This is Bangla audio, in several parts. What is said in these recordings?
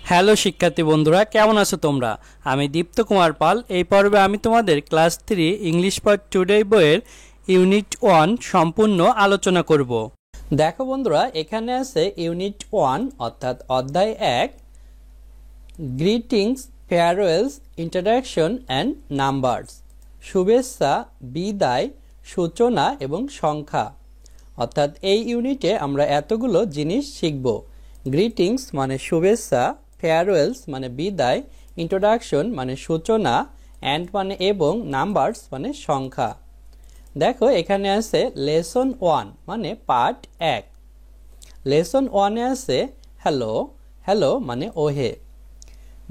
হ্যালো শিক্ষার্থী বন্ধুরা, কেমন আছো তোমরা? আমি দীপ্ত কুমার পাল। এই পর্বে আমি তোমাদের ক্লাস 3 ইংলিশ ফর টুডে বইয়ের ইউনিট 1 সম্পূর্ণ আলোচনা করব। দেখো বন্ধুরা, এখানে আছে ইউনিট 1 অর্থাৎ অধ্যায় 1, greetings, farewells, introduction and numbers, শুভেচ্ছা, বিদায়, সূচনা এবং সংখ্যা। অর্থাৎ এই ইউনিটে আমরা এতগুলো জিনিস শিখব। গ্রিটিংস মানে শুভেচ্ছা, ফেয়ারওয়েলস মানে বিদায়, ইন্ট্রোডাকশন মানে সূচনা, অ্যান্ড মানে এবং, নাম্বারস মানে সংখ্যা। দেখো এখানে আছে লেসন 1 মানে পার্ট 1। লেসন 1-এ আছে হ্যালো। হ্যালো মানে ওহে।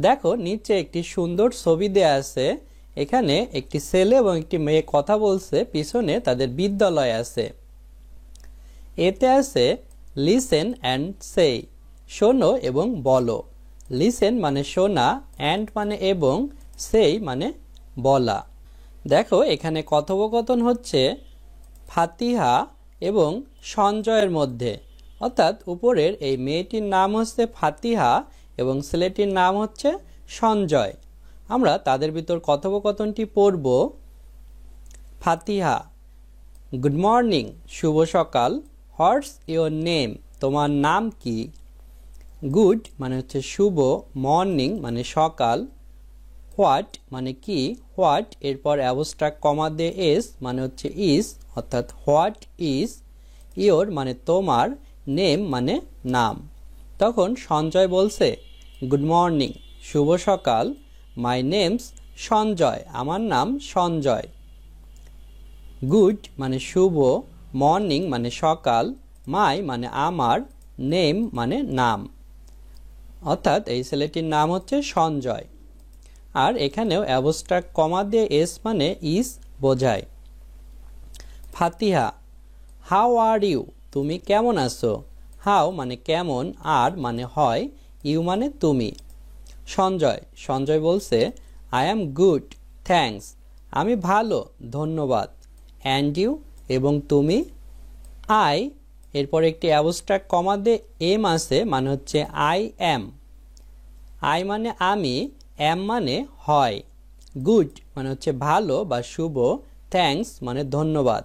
দেখো নিচে একটি সুন্দর ছবি দেয়া আছে। এখানে একটি ছেলে এবং একটি মেয়ে কথা বলছে, পিছনে তাদের বিদ্যালয় আছে। এতে আছে লিসেন অ্যান্ড সে, শোনো এবং বলো। লিসেন মানে শোনা, অ্যান্ড মানে এবং, সেই মানে বলা। দেখো এখানে কথোপকথন হচ্ছে ফাতিহা এবং সঞ্জয়ের মধ্যে। অর্থাৎ উপরের এই মেয়েটির নাম হচ্ছে ফাতিহা এবং ছেলেটির নাম হচ্ছে সঞ্জয়। আমরা তাদের ভিতর কথোপকথনটি পড়ব। ফাতিহা: গুড মর্নিং, শুভ সকাল। হোয়াটস ইয়োর নেম, তোমার নাম কি? গুড মানে হচ্ছে শুভ, মর্নিং মানে সকাল, হোয়াট মানে কি, হোয়াট এরপর অ্যাবস্ট্রাক্ট কমা দিয়ে এস মানে হচ্ছে ইস, অর্থাৎ হোয়াট ইজ, ইয়োর মানে তোমার, নেম মানে নাম। তখন সঞ্জয় বলছে গুড মর্নিং, শুভ সকাল, মাই নেমস সঞ্জয়, আমার নাম সঞ্জয়। গুড মানে শুভ, মর্নিং মানে সকাল, মাই মানে আমার, নেম মানে নাম। অর্থাৎ এই ছেলেটির নাম হচ্ছে সঞ্জয়। আর এখানেও অ্যাবস্ট্রাক্ট কমা দিয়ে এস মানে ইস বোঝায়। ফাতিহা: হাউ আর ইউ, তুমি কেমন আছো? হাউ মানে কেমন, আর মানে হয়, ইউ মানে তুমি। সঞ্জয়: সঞ্জয় বলছে আই অ্যাম গুড, থ্যাঙ্কস, আমি ভালো, ধন্যবাদ। অ্যান্ড ইউ, এবং তুমি? আই এরপর একটি অ্যাবস্ট্রাক্ট কমা দিয়ে এম আছে মানে হচ্ছে আই অ্যাম। আই মানে আমি, অ্যাম মানে হয়। গুড মানে হচ্ছে ভালো বা শুভ, থ্যাঙ্কস মানে ধন্যবাদ,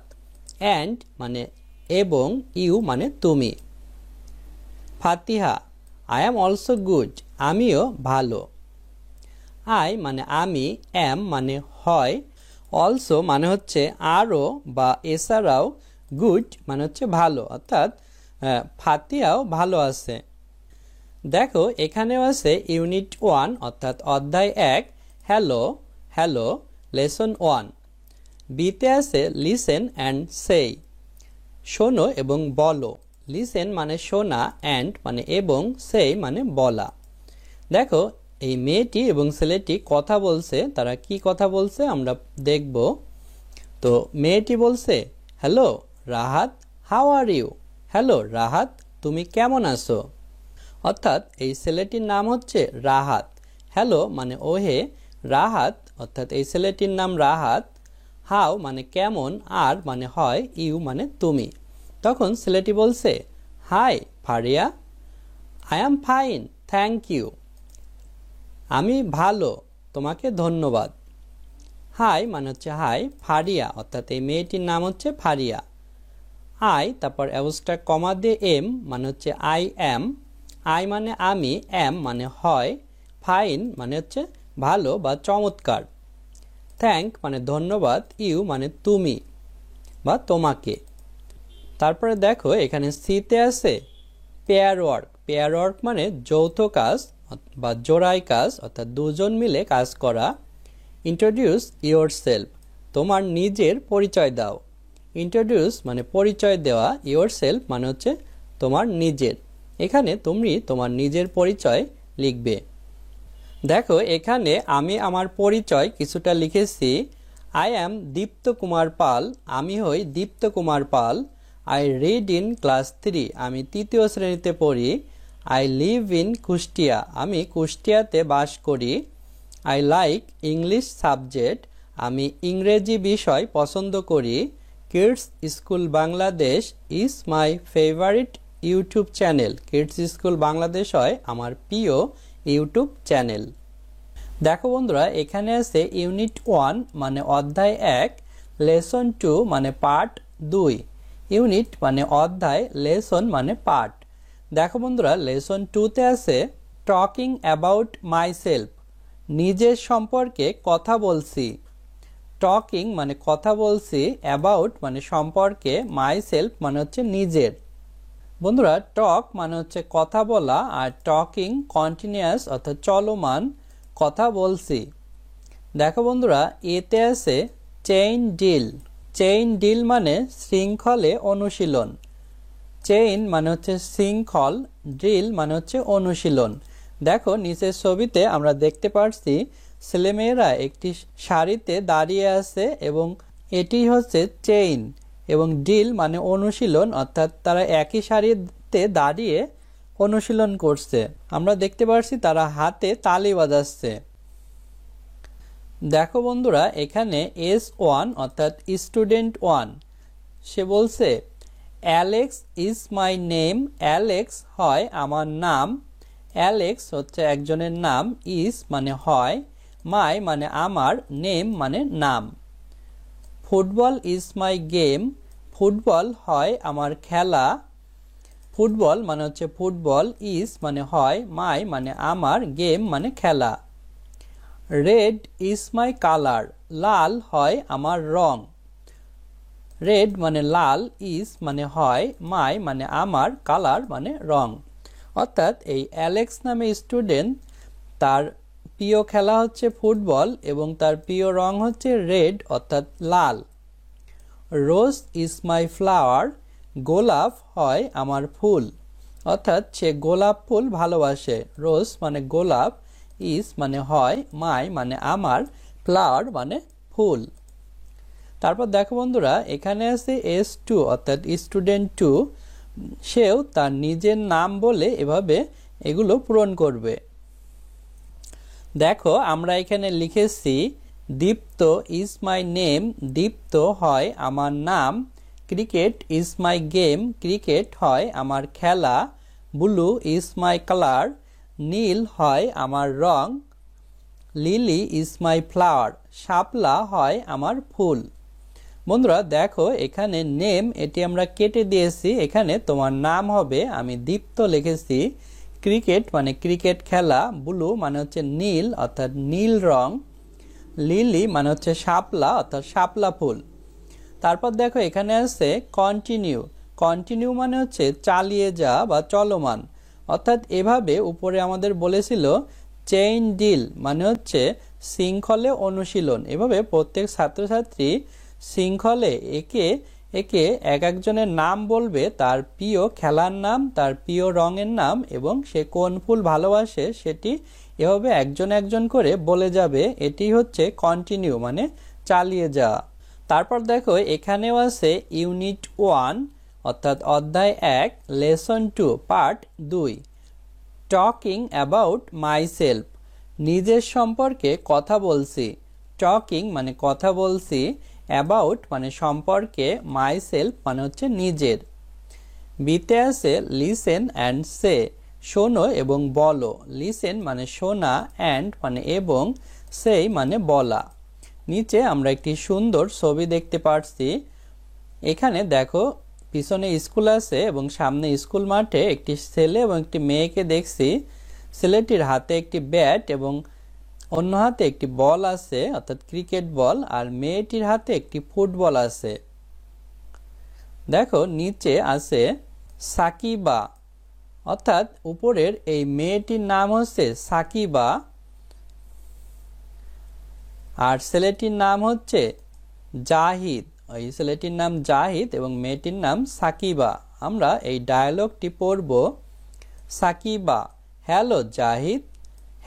অ্যান্ড মানে এবং, ইউ মানে তুমি। ফাতিহা: আই অ্যাম অলসো গুড, আমিও ভালো। আই মানে আমি, অ্যাম মানে হয়, অলসো মানে হচ্ছে আরও বা এছাড়াও, গুড মানে হচ্ছে ভালো, অর্থাৎ ফাতিহাও ভালো আছে। দেখো এখানেও আছে ইউনিট 1 অর্থাৎ অধ্যায় 1, হ্যালো। Hello lesson 1। বিতে আছে লিসেন অ্যান্ড সে, শোনো এবং বলো। লিসেন মানে শোনা, অ্যান্ড মানে এবং, সে মানে বলা। দেখো এই মেয়েটি এবং ছেলেটি কথা বলছে। তারা কি কথা বলছে আমরা দেখব। তো মেয়েটি বলছে hello Rahat, how are you. Hello Rahat, তুমি কেমন আছো? অর্থাৎ এই ছেলেটির নাম হচ্ছে রাহাত। হ্যালো মানে ওহে, রাহাত অর্থাৎ এই ছেলেটির নাম রাহাত। হাউ মানে কেমন, আর মানে হয়, ইউ মানে তুমি। তখন ছেলেটি বলছে hi Faria, I am fine, thank you, আমি ভালো, তোমাকে ধন্যবাদ। হাই মানে হচ্ছে হাই, ফারিয়া অর্থাৎ এই মেয়েটির নাম হচ্ছে ফারিয়া। আই তারপর অ্যাবস্ট্রাক্ট কমা দিয়ে এম মানে হচ্ছে আই অ্যাম। আই মানে আমি, অ্যাম মানে হয়, ফাইন মানে হচ্ছে ভালো বা চমৎকার, থ্যাংক মানে ধন্যবাদ, ইউ মানে তুমি বা তোমাকে। তারপরে দেখো এখানে সিতে আছে পেয়ার ওয়ার্ক। পেয়ার ওয়ার্ক মানে যৌথ কাজ বা জোড়াই কাজ, অর্থাৎ দুজন মিলে কাজ করা। ইন্ট্রোডিউস ইয়োর সেলফ, তোমার নিজের পরিচয় দাও। ইন্ট্রোডিউস মানে পরিচয় দেওয়া, ইয়োর সেলফ মানে হচ্ছে তোমার নিজের। এখানে তুমি তোমার নিজের পরিচয় লিখবে। দেখো এখানে আমি আমার পরিচয় কিছুটা লিখেছি। আই অ্যাম দীপ্ত কুমার পাল, আমি হই দীপ্ত Kumar Pal. I read in class 3, আমি 3য় শ্রেণীতে পড়ি। আই লিভ ইন কুষ্টিয়া, আমি কুষ্টিয়াতে বাস করি। আই লাইক ইংলিশ সাবজেক্ট, আমি ইংরেজি বিষয় পছন্দ করি। Kids school Bangladesh is my favourite YouTube channel, kids school Bangladesh হয় আমার প্রিয় ইউটিউব চ্যানেল। দেখো বন্ধুরা, এখানে আছে ইউনিট 1 মানে অধ্যায় 1, লেসন 2 মানে পার্ট 2। ইউনিট মানে অধ্যায়, লেসন মানে পার্ট। দেখো বন্ধুরা, লেসন 2তে আছে টকিং অ্যাবাউট মাইসেলফ, নিজের সম্পর্কে কথা বলছি। টকিং মানে কথা বলছি, অ্যাবাউট মানে সম্পর্কে, মাইসেলফ মানে হচ্ছে নিজের। বন্ধুরা, টক মানে হচ্ছে কথা বলা, আর টকিং কন্টিনিউয়াস অর্থাৎ চলমান, কথা বলছি। দেখো বন্ধুরা, এতে আছে চেইন ডিল। চেইন ডিল মানে শৃঙ্খলে অনুশীলন। চেইন মানে হচ্ছে শৃঙ্খল, ড্রিল মানে হচ্ছে অনুশীলন। দেখো নিচের ছবিতে আমরা দেখতে পাচ্ছি ছেলেমেয়েরা একটি সারিতে দাঁড়িয়ে আছে এবং এটি হচ্ছে চেইন, এবং ড্রিল মানে অনুশীলন, অর্থাৎ তারা একই সারিতে দাঁড়িয়ে অনুশীলন করছে। আমরা দেখতে পাচ্ছি তারা হাতে তালি বাজাচ্ছে। দেখো বন্ধুরা, এখানে S1 অর্থাৎ স্টুডেন্ট 1 সে বলছে Alex is my name. Alex হয় আমার নাম। অ্যালেক্স হচ্ছে একজনের নাম, ইজ মানে হয়, মাই মানে আমার, নেম মানে নাম। Football is my game. Football হয় আমার খেলা। ফুটবল মানে হচ্ছে ফুটবল, ইজ মানে হয়, মাই মানে আমার, গেম মানে খেলা। Red is my colour. লাল হয় আমার রং। রেড মানে লাল, ইজ মানে হয়, মাই মানে আমার, কালার মানে রং। অর্থাৎ এই অ্যালেক্স নামে স্টুডেন্ট, তার প্রিয় খেলা হচ্ছে ফুটবল এবং তার প্রিয় রং হচ্ছে রেড অর্থাৎ লাল। Rose is my flower. গোলাপ হয় আমার ফুল। অর্থাৎ সে গোলাপ ফুল ভালোবাসে। রোজ মানে গোলাপ, ইজ মানে হয়, মাই মানে আমার, ফ্লাওয়ার মানে ফুল। তারপর দেখো বন্ধুরা, এখানে আছে S2 অর্থাৎ স্টুডেন্ট 2, সেও তার নিজের নাম বলে এভাবে এগুলো পূরণ করবে। দেখো আমরা এখানে লিখেছি দীপ্ত ইজ মাই নেম। দীপ্ত হয় আমার নাম। Cricket is my game. Cricket হয় আমার খেলা। Blue is my colour. নীল হয় আমার রং। Lily is my flower. শাপলা হয় আমার ফুল। বন্ধুরা দেখো, এখানে নেম এটি আমরা কেটে দিয়েছি, এখানে তোমার নাম হবে, আমি দীপ্ত লিখেছি। ক্রিকেট মানে ক্রিকেট খেলা। ব্লু মানে হচ্ছে নীল অর্থাৎ নীল রং। লিলি মানে হচ্ছে শাপলা অর্থাৎ শাপলা ফুল। তারপর দেখো এখানে আছে কন্টিনিউ। কন্টিনিউ মানে হচ্ছে চালিয়ে যা বা চলমান। অর্থাৎ এভাবে উপরে আমাদের বলেছিল চেইন ডিল মানে হচ্ছে শৃঙ্খলে অনুশীলন। এভাবে প্রত্যেক ছাত্রছাত্রী শৃঙ্খলে একে একে এক একজনের নাম বলবে, তার প্রিয় খেলার নাম, তার প্রিয় রঙের নাম এবং সে কোন ফুল ভালোবাসে সেটি এভাবে একজন একজন করে বলে যাবে। এটি হচ্ছে কন্টিনিউ মানে চালিয়ে যাওয়া। তারপর দেখো এখানেও আছে ইউনিট 1 অর্থাৎ অধ্যায় 1, lesson 2 part 2, talking about myself, নিজের সম্পর্কে কথা বলছি। টকিং মানে কথা বলছি, অ্যাবাউট মানে সম্পর্কে, মাইসেলফ মানে হচ্ছে নিজের। বিতে আছে লিসেন অ্যান্ড সে, শোনো এবং বলো। লিসেন মানে শোনা, অ্যান্ড মানে এবং, সেই মানে বলা। নিচে আমরা একটি সুন্দর ছবি দেখতে পাচ্ছি। এখানে দেখো পিছনে স্কুল আছে এবং সামনে স্কুল মাঠে একটি ছেলে এবং একটি মেয়েকে দেখছি। ছেলেটির হাতে একটি ব্যাট এবং অন্য হাতে একটি বল আছে অর্থাৎ ক্রিকেট বল, আর মেয়েটির হাতে একটি ফুটবল আছে। দেখো নিচে আছে সাকিবা, অর্থাৎ উপরের এই মেয়েটির নাম হচ্ছে সাকিবা আর ছেলেটির নাম হচ্ছে জাহিদ। ওই ছেলেটির নাম জাহিদ এবং মেয়েটির নাম সাকিবা। আমরা এই ডায়ালগটি পড়ব। Sakiba, hello Zahid.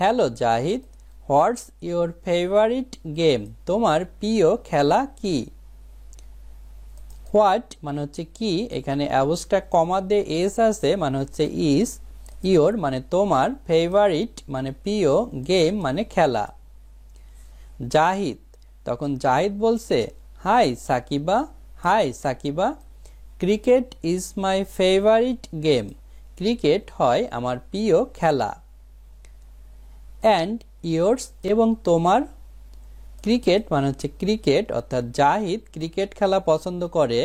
Hello Zahid, what's your favourite game, তোমার প্রিয় খেলা কি? হোয়াট মানে হচ্ছে কি, এখানে অ্যাবস্ট্রাক্ট কমা দিয়ে এস আছে মানে হচ্ছে ইজ, ইওর মানে তোমার, ফেভারিট মানে প্রিয়, গেম মানে খেলা। জাহিদ, তখন জাহিদ বলছে hi Sakiba. Hi Sakiba, cricket is my favourite game. Cricket হয় আমার প্রিয় খেলা। অ্যান্ড ইয়োর্স এবং তোমার। ক্রিকেট মানে হচ্ছে ক্রিকেট, অর্থাৎ জাহিদ ক্রিকেট খেলা পছন্দ করে।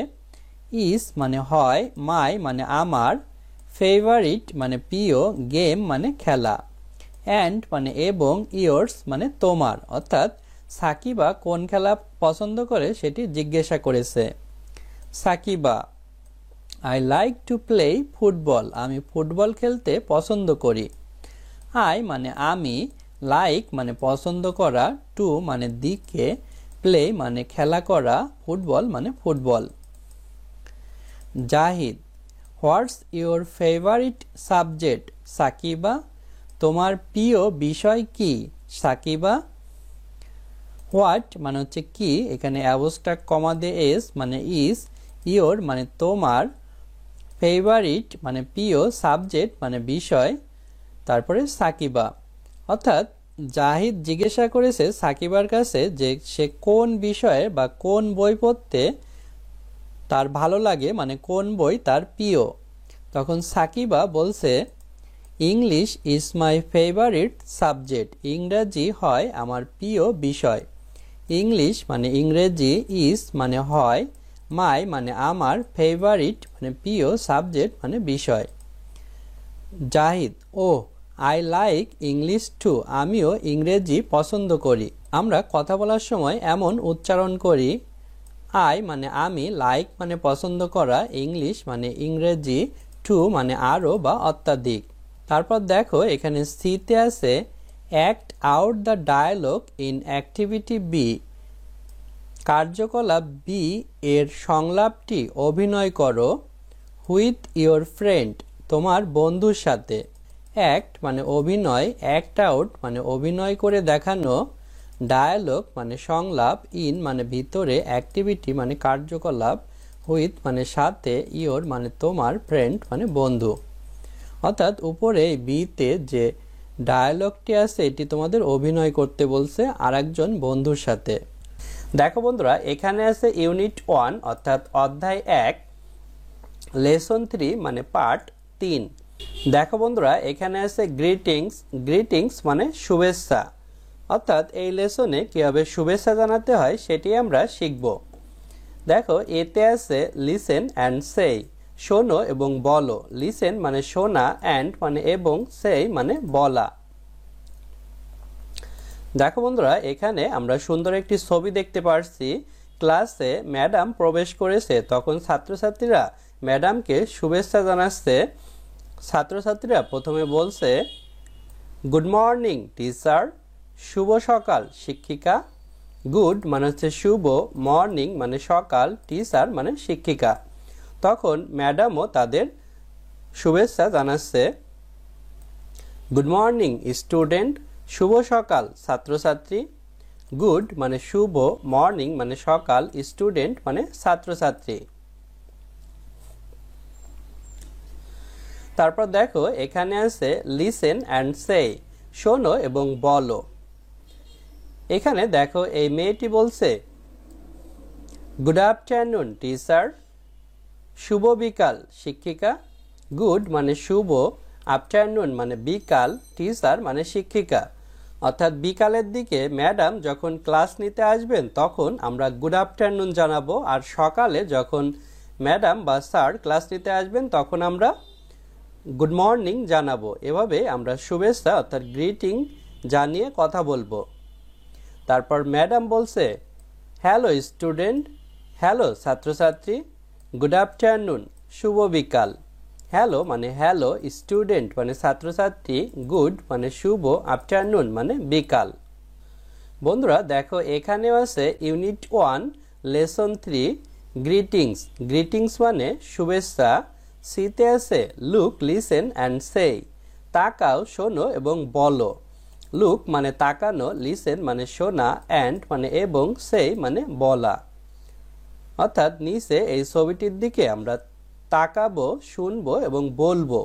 ইজ মানে হয়, মাই মানে আমার, ফেভারিট মানে প্রিয়, গেম মানে খেলা। অ্যান্ড মানে এবং, ইয়োর্স মানে তোমার, অর্থাৎ সাকিবা কোন খেলা পছন্দ করে সেটি জিজ্ঞাসা করেছে। Sakiba, I like to play football, আমি ফুটবল খেলতে পছন্দ করি। আই মানে আমি, লাইক মানে পছন্দ করা, টু মানে দিকে, প্লে মানে খেলা করা, ফুটবল মানে football. Zahid, what's your favourite subject Sakiba, তোমার প্রিয় বিষয় কি সাকিবা। হোয়াট মানে হচ্ছে কি, এখানে অ্যাবস্ট্রাক্ট কমা দিয়ে এস মানে ইজ, ইয়োর মানে তোমার, ফেভারিট মানে প্রিয়, সাবজেক্ট মানে বিষয়, তারপরে সাকিবা। অর্থাৎ জাহিদ জিজ্ঞাসা করেছে সাকিবার কাছে যে সে কোন বিষয়ে বা কোন বই পড়তে তার ভালো লাগে, মানে কোন বই তার প্রিয়। তখন সাকিবা বলছে English is my favourite subject, ইংরেজি হয় আমার প্রিয় বিষয়। ইংলিশ মানে ইংরেজি, ইজ মানে হয়, মাই মানে আমার, ফেভারিট মানে প্রিয়, সাবজেক্ট মানে বিষয়। জাহিদ, ও আই লাইক ইংলিশ টু, আমিও ইংরেজি পছন্দ করি। আমরা কথা বলার সময় এমন উচ্চারণ করি, আই মানে আমি, লাইক মানে পছন্দ করা, ইংলিশ মানে ইংরেজি, টু মানে আরও বা অত্যাধিক। তারপর দেখো এখানে সিতে আছে act out the dialogue in activity B, কার্যকলাপ বি এর সংলাপটি অভিনয় করো হুইথ ইয়োর ফ্রেন্ড, তোমার বন্ধুর সাথে। অ্যাক্ট মানে অভিনয়, অ্যাক্ট আউট মানে অভিনয় করে দেখানো, ডায়ালগ মানে সংলাপ, ইন মানে ভিতরে, অ্যাক্টিভিটি মানে কার্যকলাপ, হুইথ মানে সাথে, ইয়োর মানে তোমার, ফ্রেন্ড মানে বন্ধু। অর্থাৎ উপরে বিতে যে ডায়ালগটি আছে এটি তোমাদের অভিনয় করতে বলছে আরেকজন বন্ধুর সাথে। দেখো বন্ধুরা, এখানে আছে ইউনিট 1 অর্থাৎ অধ্যায় 1, লেসন 3 মানে পার্ট 3। দেখো বন্ধুরা, এখানে আছে গ্রিটিংস, গ্রিটিংস মানে শুভেচ্ছা। অর্থাৎ এই লেসনে কিভাবে শুভেচ্ছা জানাতে হয় সেটি আমরা শিখব। দেখো এতে আছে লিসেন অ্যান্ড সে, শোনো এবং বলো। লিসেন মানে শোনা, অ্যান্ড মানে এবং, সে মানে বলা। দেখো বন্ধুরা, এখানে আমরা সুন্দর একটি ছবি দেখতে পাচ্ছি। ক্লাসে ম্যাডাম প্রবেশ করেছে, তখন ছাত্রছাত্রীরা ম্যাডামকে শুভেচ্ছা জানাচ্ছে। ছাত্রছাত্রীরা প্রথমে বলছে গুড মর্নিং টিচার, শুভ সকাল শিক্ষিকা। গুড মানে হচ্ছে শুভ, মর্নিং মানে সকাল, টিচার মানে শিক্ষিকা। তখন ম্যাডামও তাদের শুভেচ্ছা জানাচ্ছে। গুড মর্নিং স্টুডেন্ট, শুভ সকাল ছাত্রছাত্রী। গুড মানে শুভ, মর্নিং মানে সকাল, স্টুডেন্ট মানে ছাত্রছাত্রী। তারপর দেখো এখানে আছে লিসেন অ্যান্ড সে, শোনো এবং বলো। এখানে দেখো এই মেয়েটি বলছে গুড আফটারনুন টিচার, শুভ বিকাল শিক্ষিকা। গুড মানে শুভ, আফটারনুন মানে বিকাল, টিচার মানে শিক্ষিকা। অর্থাৎ বিকালের দিকে ম্যাডাম যখন ক্লাস নিতে আসবেন তখন আমরা গুড আফটারনুন জানাবো, আর সকালে যখন ম্যাডাম বা স্যার ক্লাস নিতে আসবেন তখন আমরা গুড মর্নিং জানাবো। এভাবে আমরা শুভেচ্ছা অর্থাৎ গ্রিটিং জানিয়ে কথা বলবো। তারপর ম্যাডাম বলছে হ্যালো স্টুডেন্ট, হ্যালো ছাত্রছাত্রী। গুড আফটারনুন শুভ বিকাল। হ্যালো মানে হ্যালো, স্টুডেন্ট মানে ছাত্রছাত্রী, গুড মানে শুভ, আফটারনুন মানে বিকাল। বন্ধুরা দেখো এখানেও আছে ইউনিট 1 লেসন 3 গ্রিটিংস, গ্রিটিংস মানে শুভেচ্ছা। সিতে আছে লুক লিসেন অ্যান্ড সে, তাকাও শোনো এবং বলো। লুক মানে তাকানো, লিসেন মানে শোনা, অ্যান্ড মানে এবং, সে মানে বলা। অর্থাৎ নিচে এই ছবিটির দিকে আমরা তাকাবো, শুনবো এবং বলবো।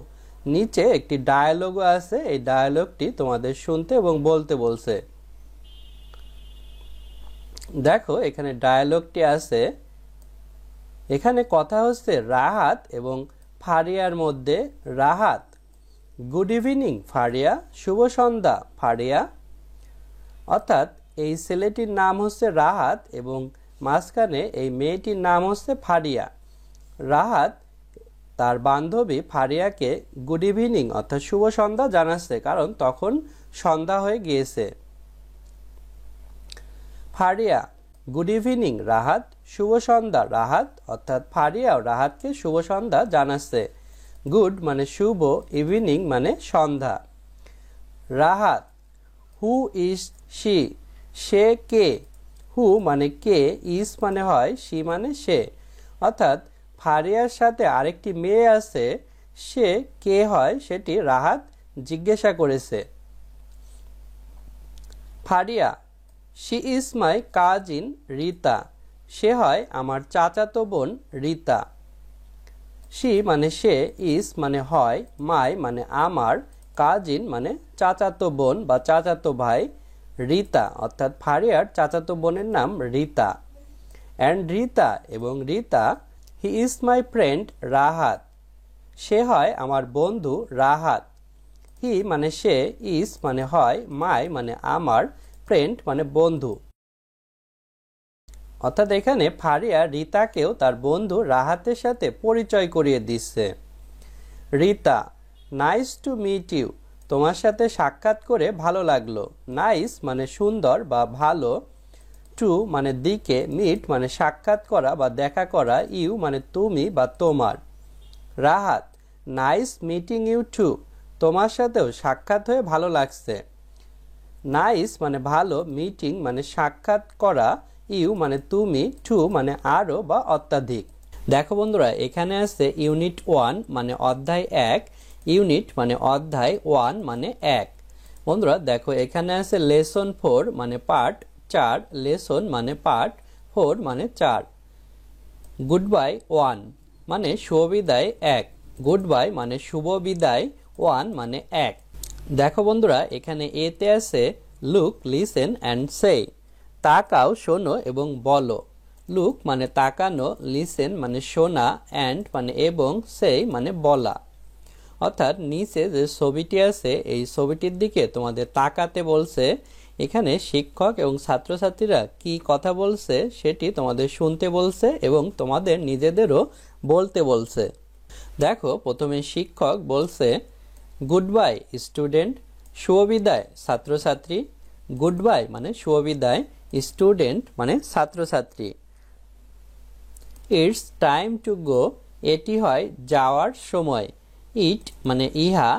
নিচে একটি ডায়ালগও আছে, এই ডায়ালগটি তোমাদের শুনতে এবং বলতে বলছে। দেখো এখানে ডায়ালগটি আছে। এখানে কথা হচ্ছে রাহাত এবং ফারিয়ার মধ্যে। রাহাত, গুড ইভিনিং ফারিয়া, শুভ সন্ধ্যা ফারিয়া। অর্থাৎ এই ছেলেটির নাম হচ্ছে রাহাত এবং মাঝখানে এই মেয়েটির নাম হচ্ছে ফারিয়া। রাহাত তার বান্ধবী ফারিয়াকে গুড ইভিনিং অর্থাৎ শুভ সন্ধ্যা জানাচ্ছে, কারণ তখন সন্ধ্যা হয়ে গিয়েছে। ফারিয়া গুড ইভিনিং রাহাত, শুভ সন্ধ্যা রাহাত। অর্থাৎ ফারিয়াও রাহাতকে শুভ সন্ধ্যা জানাচ্ছে। গুড মানে শুভ, ইভিনিং মানে সন্ধ্যা। রাহাত হু ইজ শি, সে কে। হু মানে কে, ইজ মানে হয়, শি মানে সে। অর্থাৎ ফারিয়ার সাথে আরেকটি মেয়ে আছে, সে কে হয় সেটি রাহাত জিজ্ঞাসা করেছে। Fariya she is my cousin Rita, সে হয় আমার চাচাতো বোন রিতা। শি মানে সে, ইজ মানে হয়, মাই মানে আমার, কাজিন মানে চাচাতো বোন বা চাচাতো ভাই, রিতা অর্থাৎ ফারিয়ার চাচাতো বোনের নাম রিতা। অ্যান্ড রিতা এবং Rita he is my friend Rahat, সে হয় আমার বন্ধু রাহাত। হি মানে সে, ইজ মানে হয়, মাই মানে আমার, ফ্রেন্ড মানে বন্ধু। অর্থাৎ এখানে ফারিয়া রিতাকেও তার বন্ধু রাহাতের সাথে পরিচয় করিয়ে দিচ্ছে। Rita nice to meet you, তোমার সাথে সাক্ষাৎ করে ভালো লাগলো। নাইস মানে সুন্দর বা ভালো, টু মানে দিকে, মিট মানে সাক্ষাৎ করা বা দেখা করা, ইউ মানে তুমি বা তোমার। Rahat nice meeting you too, তোমার সাথেও সাক্ষাৎ হয়ে ভালো লাগছে। নাইস মানে ভালো, মিটিং মানে সাক্ষাৎ করা, ইউ মানে তুমি, টু মানে আরো বা অত্যাধিক। দেখো বন্ধুরা, এখানে আছে ইউনিট 1 মানে অধ্যায় 1, ইউনিট মানে অধ্যায়, 1 মানে 1। বন্ধুরা দেখো, এখানে আছে লেসন 4 মানে পার্ট 4, লেসন মানে পার্ট, 4 মানে 4। গুড বাই 1 মানে শুভ বিদায় 1, গুড বাই মানে শুভ বিদায়, 1 মানে 1। দেখো বন্ধুরা, এখানে এতে আছে লুক, লিসেন অ্যান্ড সে, তাকাও, শোনো এবং বলো। লুক মানে তাকানো, লিসেন মানে শোনা, অ্যান্ড মানে এবং, সে মানে বলা। অর্থাৎ নিচে যে ছবিটি আছে এই ছবিটির দিকে তোমাদের তাকাতে বলছে। এখানে শিক্ষক এবং ছাত্রছাত্রীরা কি কথা বলছে সেটি তোমাদের শুনতে বলছে এবং তোমাদের নিজেদেরও বলতে বলছে। দেখো, প্রথমে শিক্ষক বলছে গুড বাই স্টুডেন্ট, শুভ বিদায় ছাত্রছাত্রী। গুড বাই মানে শুভ বিদায়, স্টুডেন্ট মানে ছাত্রছাত্রী। ইটস টাইম টু গো, এটি হয় যাওয়ার সময়। ইট মানে ইহা,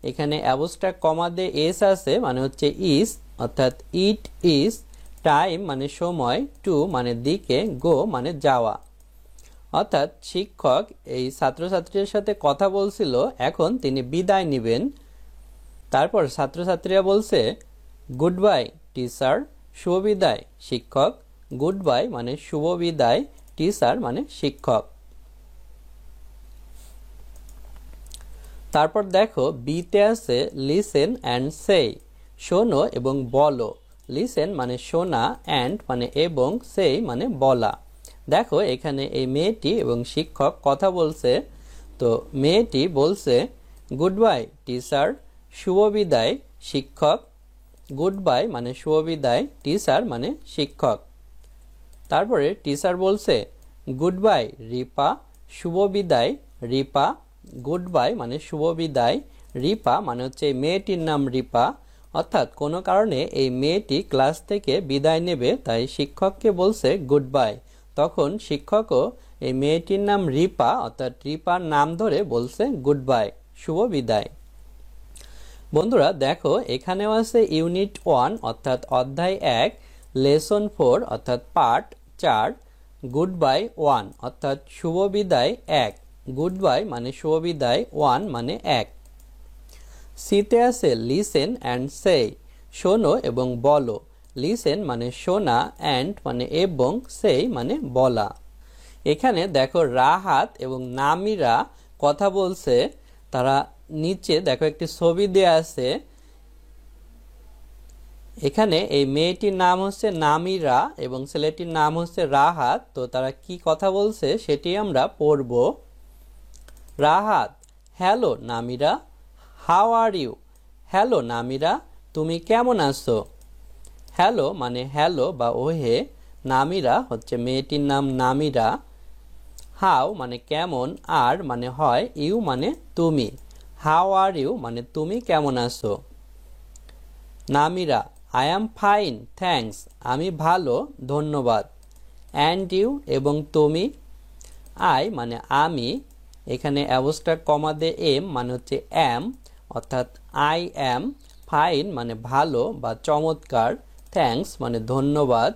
এখানে অ্যাবস্ট্রাক্ট কমা দিয়ে এস আছে মানে হচ্ছে ইজ, অর্থাৎ ইট ইজ। টাইম মানে সময়, টু মানে দিকে, গো মানে যাওয়া। অর্থাৎ শিক্ষক এই ছাত্রছাত্রীর সাথে কথা বলছিল, এখন তিনি বিদায় নেবেন। তারপর ছাত্রছাত্রীরা বলছে গুড বাই টিচার, শুভ বিদায় শিক্ষক। গুড বাই মানে শুভ বিদায়, টিচার মানে শিক্ষক। তারপর দেখো বিতে আছে লিসেন অ্যান্ড সে, শোনো এবং বলো। লিসেন মানে শোনা, অ্যান্ড মানে এবং, সে মানে বলা। দেখো এখানে এই মেয়েটি এবং শিক্ষক কথা বলছে। তো মেয়েটি বলছে গুড বাই টিচার, শুভ বিদায় শিক্ষক। গুড বাই মানে শুভ বিদায়, টিচার মানে শিক্ষক। তারপরে টিচার বলছে গুড বাই রিপা, শুভ বিদায় রিপা। গুড বাই মানে শুভ বিদায়, রিপা মানে হচ্ছে মেয়েটির নাম রিপা। অর্থাৎ কোনো কারণে এই মেয়েটি ক্লাস থেকে বিদায় নেবে, তাই শিক্ষককে বলছে গুড বাই। তখন শিক্ষকও এই মেয়েটির নাম রিপা, অর্থাৎ রিপার নাম ধরে বলছে গুড বাই, শুভ বিদায়। বন্ধুরা দেখো, এখানেও আছে ইউনিট 1 অর্থাৎ অধ্যায় 1, লেসন 4 অর্থাৎ পার্ট 4, গুড বাই 1 অর্থাৎ শুভ বিদায় 1। গুড বাই মানে শুভ বিদায়, 1 মানে 1। সিতে আছে লিসেন অ্যান্ড সে, শোনো এবং বলো। লিসেন মানে শোনা, অ্যান্ড মানে এবং, সে মানে বলা। এখানে দেখো রাহাত এবং নামিরা কথা বলছে। তারা নিচে দেখো একটি ছবি দেয়া আছে। এখানে এই মেয়েটির নাম হচ্ছে নামিরা এবং ছেলেটির নাম হচ্ছে রাহাত। তো তারা কি কথা বলছে সেটি আমরা পড়ব। Rahat hello Namira, how are you? Hello Namira, তুমি কেমন আছো? হ্যালো মানে হ্যালো বা ওহে, নামিরা হচ্ছে মেয়েটির নাম নামিরা। হাউ মানে কেমন, আর মানে হয়, ইউ মানে তুমি। হাউ আর ইউ মানে তুমি কেমন আছো? Namira, I am fine thanks, আমি ভালো ধন্যবাদ। অ্যান্ড ইউ এবং তুমি? আই মানে আমি, এখানে অ্যাবস্ট্রাক্ট কমা দিয়ে এম মানে হচ্ছে অ্যাম, অর্থাৎ আই অ্যাম। ফাইন মানে ভালো বা চমৎকার। থ্যাঙ্কস মানে ধন্যবাদ।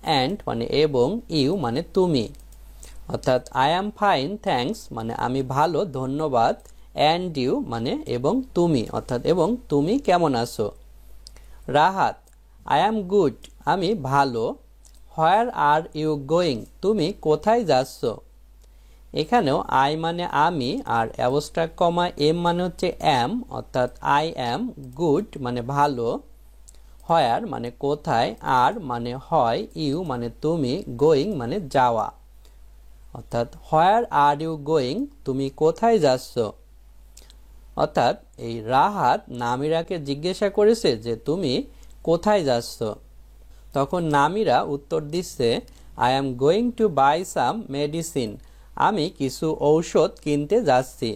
অ্যান্ড মানে এবং, ইউ মানে তুমি। অর্থাৎ আই অ্যাম ফাইন থ্যাঙ্কস মানে আমি ভালো ধন্যবাদ। অ্যান্ড ইউ মানে এবং তুমি, অর্থাৎ এবং তুমি কেমন আছো? রাহাত, আই অ্যাম গুড, আমি ভালো। হোয়ার আর ইউ গোয়িং, তুমি কোথায় যাচ্ছ? এখানেও আই মানে আমি, আর অ্যাবস্ট্রাক্ট কমা এম মানে হচ্ছে অ্যাম, অর্থাৎ আই অ্যাম গুড মানে ভালো। হোয়ার মানে কোথায়, আর মানে হয়, ইউ মানে তুমি, গোয়িং মানে যাওয়া। অর্থাৎ হোয়ার আর ইউ গোয়িং, তুমি কোথায় যাচ্ছ? অর্থাৎ এই রাহাত নামিরাকে জিজ্ঞাসা করেছে যে তুমি কোথায় যাচ্ছ। তখন নামিরা উত্তর দিচ্ছে, I am going to buy some medicine, আমি কিছু ঔষধ কিনতে যাচ্ছি।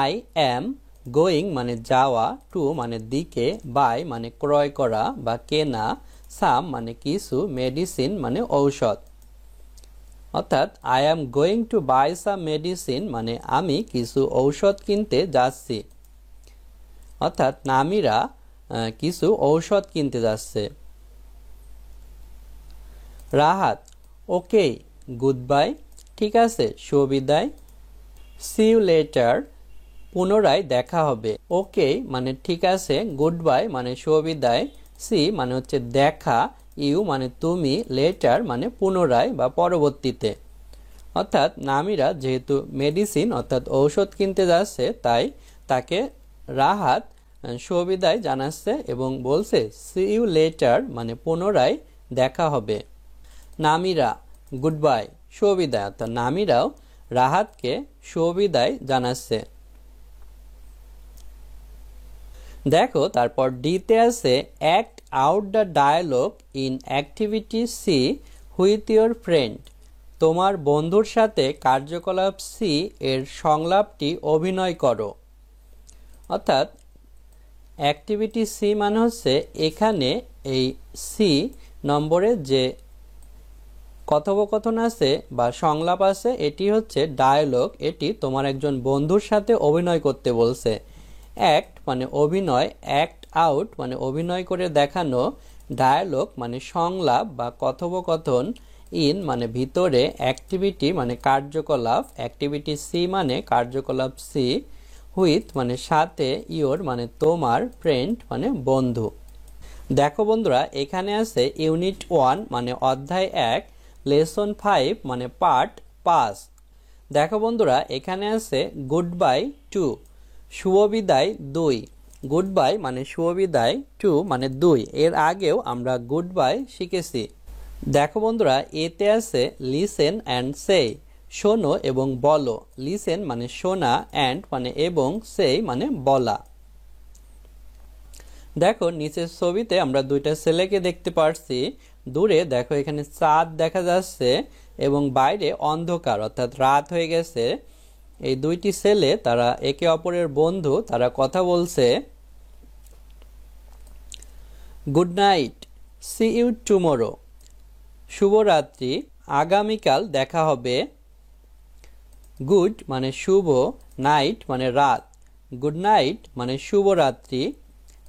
আই অ্যাম গোয়িং মানে যাওয়া, টু মানে দিকে, বাই মানে ক্রয় করা বা কেনা, সাম মানে কিছু, মেডিসিন মানে ঔষধ। অর্থাৎ I am going to buy some medicine মানে আমি কিছু ঔষধ কিনতে যাচ্ছি। অর্থাৎ নামিরা কিছু ঔষধ কিনতে যাচ্ছে। রাহাত, ওকে গুড বাই, ঠিক আছে শুভবিদায়। সি ইউ লেটার, পুনরায় দেখা হবে। ওকে মানে ঠিক আছে, গুড বাই মানে শুভবিদায়, সি মানে হচ্ছে দেখা, ইউ মানে তুমি, লেটার মানে পুনরায় বা পরবর্তীতে। অর্থাৎ নামিরা যেহেতু মেডিসিন অর্থাৎ ঔষধ কিনতে যাচ্ছে, তাই তাকে রাহাত শুভবিদায় জানাচ্ছে এবং বলছে সি ইউ লেটার মানে পুনরায় দেখা হবে। নামিরা গুড বাই, শুভবিদায়, অর্থাৎ নামিরাও রাহাতকে শুভবিদায় জানাচ্ছে। দেখো তারপর ডিতে আছে act out the dialogue in activity C with your friend, তোমার বন্ধুর সাথে কার্যকলাপ সি এর সংলাপটি অভিনয় করো। অর্থাৎ অ্যাক্টিভিটি সি মানে হচ্ছে এখানে এই সি নম্বরে যে কথোপকথন আছে বা সংলাপ আছে, এটি হচ্ছে ডায়ালগ, এটি তোমার একজন বন্ধুর সাথে অভিনয় করতে বলছে। অ্যাক্ট মানে অভিনয়, অ্যাক্ট আউট মানে অভিনয় করে দেখানো, ডায়ালগ মানে সংলাপ বা কথোপকথন, ইন মানে ভিতরে, অ্যাক্টিভিটি মানে কার্যকলাপ, অ্যাক্টিভিটি সি মানে কার্যকলাপ সি, হুইথ মানে সাথে, ইয়োর মানে তোমার, ফ্রেন্ড মানে বন্ধু। দেখো বন্ধুরা, এখানে আছে ইউনিট 1 মানে অধ্যায় 1, লেসন 5 মানে পার্ট 5। দেখো বন্ধুরা, এখানে আছে গুড বাই 2, শুভবিদায় 2। গুড বাই মানে শুভবিদায়, 2 মানে 2, এর আগেও আমরা গুড বাই শিখেছি। দেখো বন্ধুরা, এতে আছে লিসেন অ্যান্ড সে, শোনো এবং বলো। লিসেন মানে শোনা, অ্যান্ড মানে এবং, সে মানে বলা। দেখো নিচের ছবিতে আমরা দুইটা ছেলেকে দেখতে পারছি। দূরে দেখো এখানে চাঁদ দেখা যাচ্ছে এবং বাইরে অন্ধকার অর্থাৎ রাত হয়ে গেছে। এই দুইটি ছেলে তারা একে অপরের বন্ধু, তারা কথা বলছে। Good night, see you tomorrow, শুভরাত্রি, আগামীকাল দেখা হবে। গুড মানে শুভ, নাইট মানে রাত। গুড নাইট মানে শুভরাত্রি।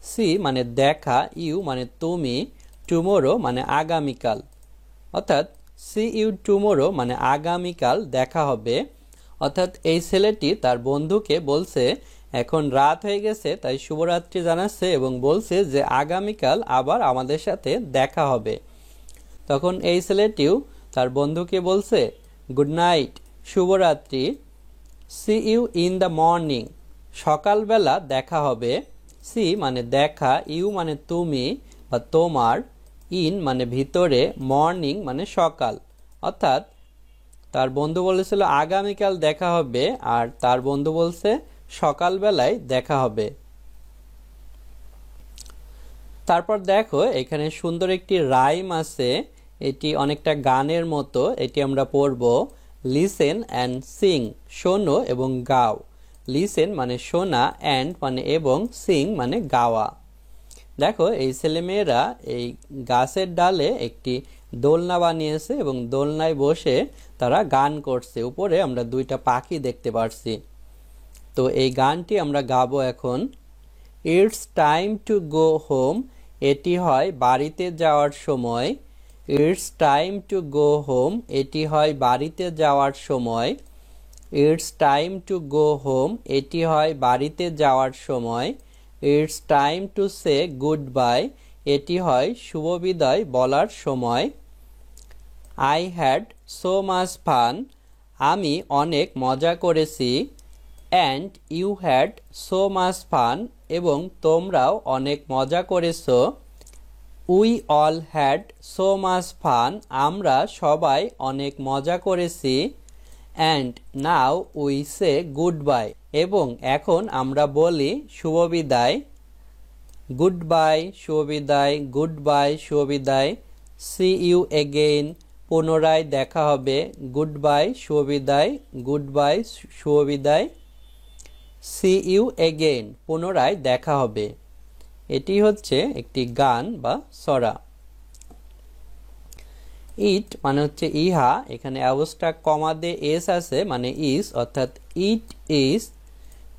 সি মানে দেখা, ইউ মানে তুমি, টুমোরো মানে আগামীকাল। অর্থাৎ সি ইউ টুমোরো মানে আগামীকাল দেখা হবে। অর্থাৎ এই ছেলেটি তার বন্ধুকে বলছে এখন রাত হয়ে গেছে, তাই শুভরাত্রি জানাচ্ছে এবং বলছে যে আগামীকাল আবার আমাদের সাথে দেখা হবে। তখন এই ছেলেটিও তার বন্ধুকে বলছে গুড নাইট, শুভরাত্রি। See you in the morning, সকালবেলা দেখা হবে। সি মানে দেখা, ইউ মানে তুমি বা তোমার, ইন মানে ভিতরে, মর্নিং মানে সকাল। অর্থাৎ তার বন্ধু বলেছিল আগামীকাল দেখা হবে, আর তার বন্ধু বলছে সকালবেলায় দেখা হবে। তারপর দেখো এখানে সুন্দর একটি রাইম আছে, এটি অনেকটা গানের মতো, এটি আমরা পড়ব। লিসেন অ্যান্ড সিং, শোনো এবং গাও। লিসেন মানে শোনা, অ্যান্ড মানে এবং, সিং মানে গাওয়া। দেখো এই ছেলেমেয়েরা এই গাছের ডালে একটি দোলনা বানিয়েছে এবং দোলনায় বসে তারা গান করছে। উপরে আমরা দুইটা পাখি দেখতে পারছি। তো এই গানটি আমরা গাবো এখন। It's time to go home, এটি হয় বাড়িতে যাওয়ার সময়। It's time to go home, এটি হয় বাড়িতে যাওয়ার সময়। It's time to go home, এটি হয় বাড়িতে যাওয়ার সময়। It's time to say goodbye, এটি হয় শুভ বিদায় বলার সময়। I had so much fun, আমি অনেক মজা করেছি। And you had so much fun, এবং তোমরাও অনেক মজা করেছো। We all had so much fun, আমরা সবাই অনেক মজা করেছি। And now we say good bye, এবং এখন আমরা বলি শুভ বিদায়। গুড বাই শুভ বিদায়, গুড বাই শুভ বিদায়। সি ইউ এগেইন, পুনরায় দেখা হবে। গুড বাই শুভ বিদায়, গুড বাই শুভ বিদায়। সি ইউ এগেইন, পুনরায় দেখা হবে। এটি হচ্ছে একটি গান বা সরা। ইট মানে হচ্ছে ইহা, এখানে অ্যাবস্ট্রাক্ট কমা দিয়ে এস আছে মানে ইস, অর্থাৎ ইট ইজ।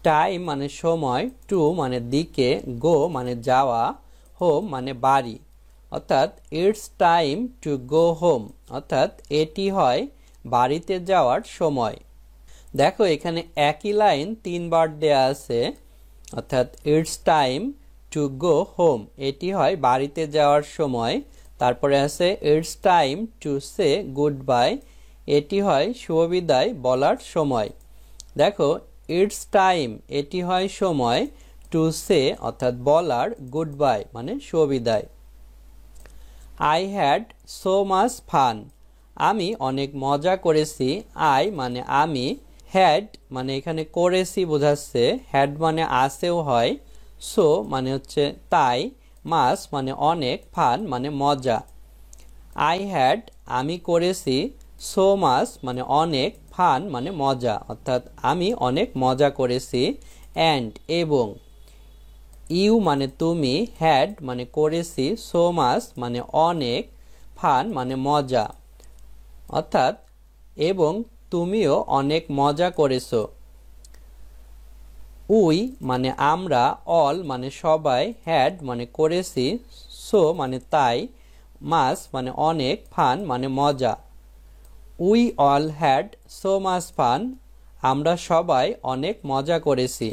টাইম মানে সময়, টু মানে দিকে, গো মানে যাওয়া, হোম মানে বাড়ি, অর্থাৎ it's time to go home, অর্থাৎ এটি হয় বাড়িতে যাওয়ার সময়। দেখো এখানে একই লাইন তিনবার দেয়া আছে, অর্থাৎ it's time to go home, এটি হয় বাড়িতে যাওয়ার সময়। তারপরে আছে it's time to say goodbye, এটি হয় শুভ বিদায় বলার সময়। দেখো ইটস টাইম, এটি হয় সময়, টু সে অর্থাৎ বলার, গুড বাই মানে শুভ বিদায়। I had so much fun, আমি অনেক মজা করেছি। আই মানে আমি, হ্যাড মানে এখানে করেছি বোঝাচ্ছে, হ্যাড মানে আছেও হয়, সো মানে হচ্ছে তাই, মাস মানে অনেক, ফান মানে মজা। আই হ্যাড আমি করেছি, সো মাচ মানে অনেক, ফান মানে মজা, অর্থাৎ আমি অনেক মজা করেছি। অ্যান্ড এবং, ইউ মানে তুমি, হ্যাড মানে করেছি, সো মাচ মানে অনেক, ফান মানে মজা, অর্থাৎ এবং তুমিও অনেক মজা করেছো। উই মানে আমরা, অল মানে সবাই, হ্যাড মানে করেছি, সো মানে তাই, মাচ মানে অনেক, ফান মানে মজা। We all had so much fun, আমরা সবাই অনেক মজা করেছি।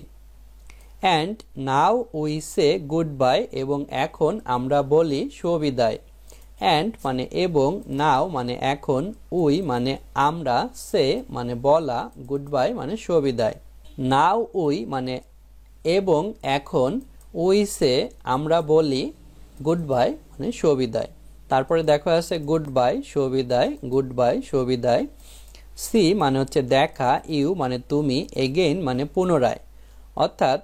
And now we say good bye, এবং এখন আমরা বলি শুভ বিদায়। অ্যান্ড মানে এবং, নাও মানে এখন, উই মানে আমরা, সে মানে বলা, গুড বাই মানে শুভ বিদায়। নাও উই মানে এবং এখন, উই সে আমরা বলি, গুড বাই মানে শুভ বিদায়। তারপরে দেখো আছে গুড বাই শুভ বিদায়, গুড বাই শুভ বিদায়। সি মানে হচ্ছে দেখা, ইউ মানে তুমি, এগেইন মানে পুনরায়, অর্থাৎ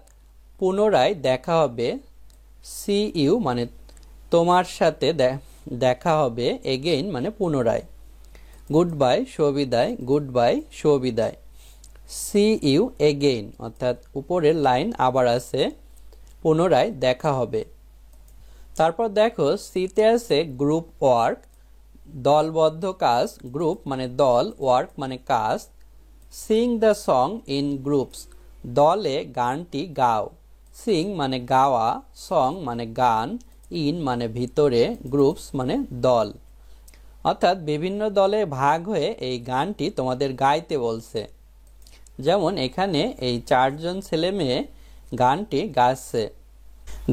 পুনরায় দেখা হবে। সি ইউ মানে তোমার সাথে দেখা হবে, এগেইন মানে পুনরায়। গুড বাই শুভ বিদায়, গুড বাই শুভ বিদায়। সি ইউ এগেইন, অর্থাৎ উপরের লাইন আবার আছে, পুনরায় দেখা হবে। তারপর দেখো সিতে আছে গ্রুপ ওয়ার্ক, দলবদ্ধ কাজ। গ্রুপ মানে দল, ওয়ার্ক মানে কাজ। Singh the song in groups, দলে গানটি গাও। সিং মানে গাওয়া, সং মানে গান, ইন মানে ভিতরে, গ্রুপস মানে দল, অর্থাৎ বিভিন্ন দলে ভাগ হয়ে এই গানটি তোমাদের গাইতে বলছে। যেমন এখানে এই 4 জন ছেলে মেয়ে গানটি গাচ্ছে।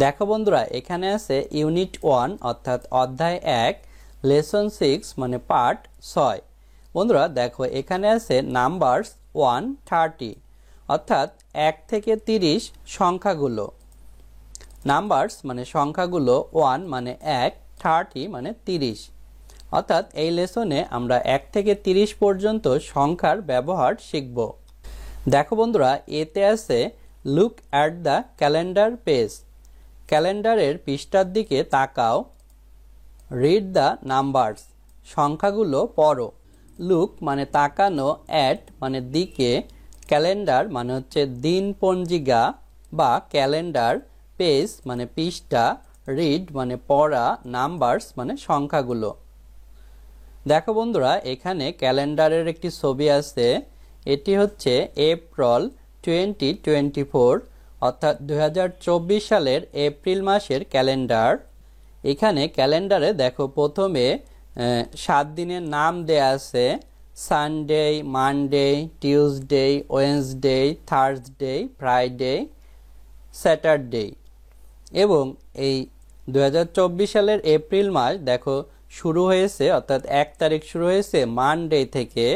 দেখো বন্ধুরা এখানে আছে ইউনিট 1 অর্থাৎ অধ্যায় 1, লেসন 6 মানে পার্ট 6। বন্ধুরা দেখো এখানে আছে নাম্বারস 1-30 অর্থাৎ 1 থেকে 30 সংখ্যাগুলো। নাম্বারস মানে সংখ্যাগুলো, 1 মানে 1, 30 মানে 30, অর্থাৎ এই লেসনে আমরা 1 থেকে 30 পর্যন্ত সংখ্যার ব্যবহার শিখব। দেখো বন্ধুরা এতে আছে look at the calendar page, ক্যালেন্ডারের পৃষ্ঠার দিকে তাকাও। রিড দ্য নাম্বারস, সংখ্যাগুলো পড়ো। লুক মানে তাকানো, অ্যাট মানে দিকে, ক্যালেন্ডার মানে হচ্ছে দিন পঞ্জিকা বা ক্যালেন্ডার, পেজ মানে পৃষ্ঠা, রিড মানে পড়া, নাম্বারস মানে সংখ্যাগুলো। দেখো বন্ধুরা, এখানে ক্যালেন্ডারের একটি ছবি আছে। এটি হচ্ছে এপ্রিল 2024, অর্থাৎ 2024 সালের এপ্রিল মাসের ক্যালেন্ডার। এখানে ক্যালেন্ডারে দেখো প্রথমে 7 দিনের নাম দেয়া আছে: Sunday, Monday, Tuesday, Wednesday, Thursday, Friday, Saturday. এবং এই 2024 সালের এপ্রিল মাস দেখো শুরু হয়েছে, অর্থাৎ 1 তারিখ শুরু হয়েছে মানডে থেকে,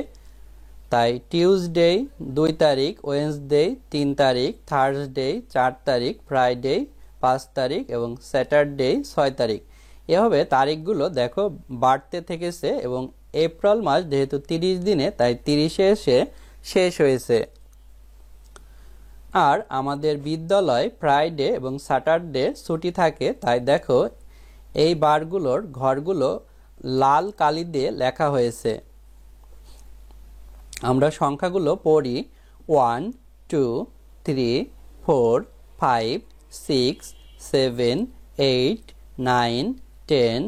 তাই টিউসডে 2 তারিখ, ওয়েডনেসডে 3 তারিখ, থার্সডে 4 তারিখ, ফ্রাইডে 5 তারিখ এবং স্যাটারডে 6 তারিখ। এভাবে তারিখগুলো দেখো বাড়তে থেকেছে এবং এপ্রিল মাস যেহেতু 30 দিনে, তাই 30-এ এসে শেষ হয়েছে। আর আমাদের বিদ্যালয় ফ্রাইডে এবং স্যাটারডে ছুটি থাকে, তাই দেখো এই বারগুলোর ঘরগুলো লাল কালি দিয়ে লেখা হয়েছে। আমরা সংখ্যাগুলো পড়ি: 1 2 3 4 5 6 7 8 9 10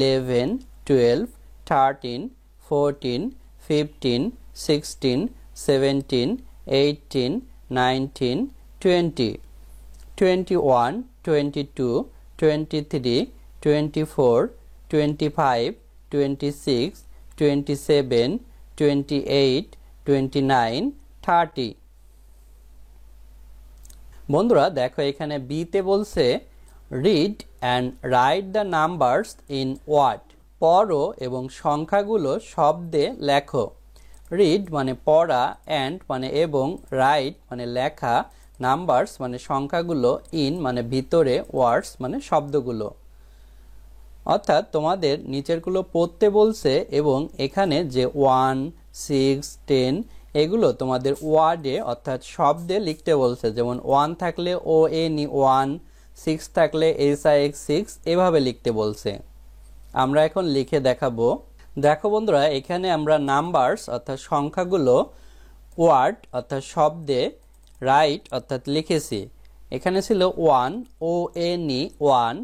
11 12 13 14 15 16 17 18 19 20 21 22 23 24 25 26 27 28 29 30। বন্ধুরা দেখো, এখানে বিতে বলছে read and write the numbers in word, পড়ো এবং সংখ্যাগুলো শব্দে লেখো। রিড মানে পড়া, অ্যান্ড মানে এবং, রাইট মানে লেখা, নাম্বারস মানে সংখ্যাগুলো, ইন মানে ভিতরে, ওয়ার্ডস মানে শব্দগুলো। অর্থাৎ তোমাদের নিচেরগুলো পড়তে বলছে এবং এখানে যে 1 6 10 এগুলো তোমাদের ওয়ার্ডে অর্থাৎ শব্দে লিখতে বলছে। যেমন 1 থাকলে ONE 1, 6 থাকলে SIX 6, এভাবে লিখতে বলছে। আমরা এখন লিখে দেখাবো। দেখো বন্ধুরা, এখানে আমরা নাম্বারস অর্থাৎ সংখ্যাগুলো ওয়ার্ড অর্থাৎ শব্দে, রাইট অর্থাৎ লিখেছি। এখানে ছিল 1 ONE 1,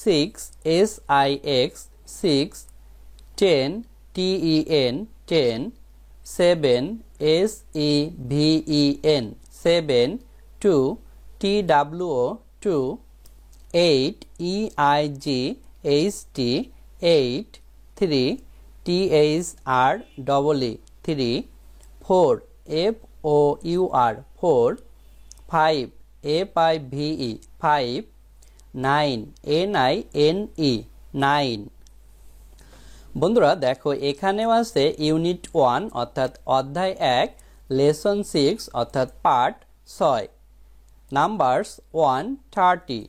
6 SIX 6, 10 TEN 10, 7 SEVEN 7, 2 TWO 2, 8 EIGHT 8, 3 THREE 3, 4 FOUR 4, 5 FIVE 5, 9 NINE 9। বন্ধুরা দেখো, এখানেও আছে ইউনিট 1 অর্থাৎ অধ্যায় 1, লেসন 6 অর্থাৎ পাঠ 6, নাম্বারস 1 30,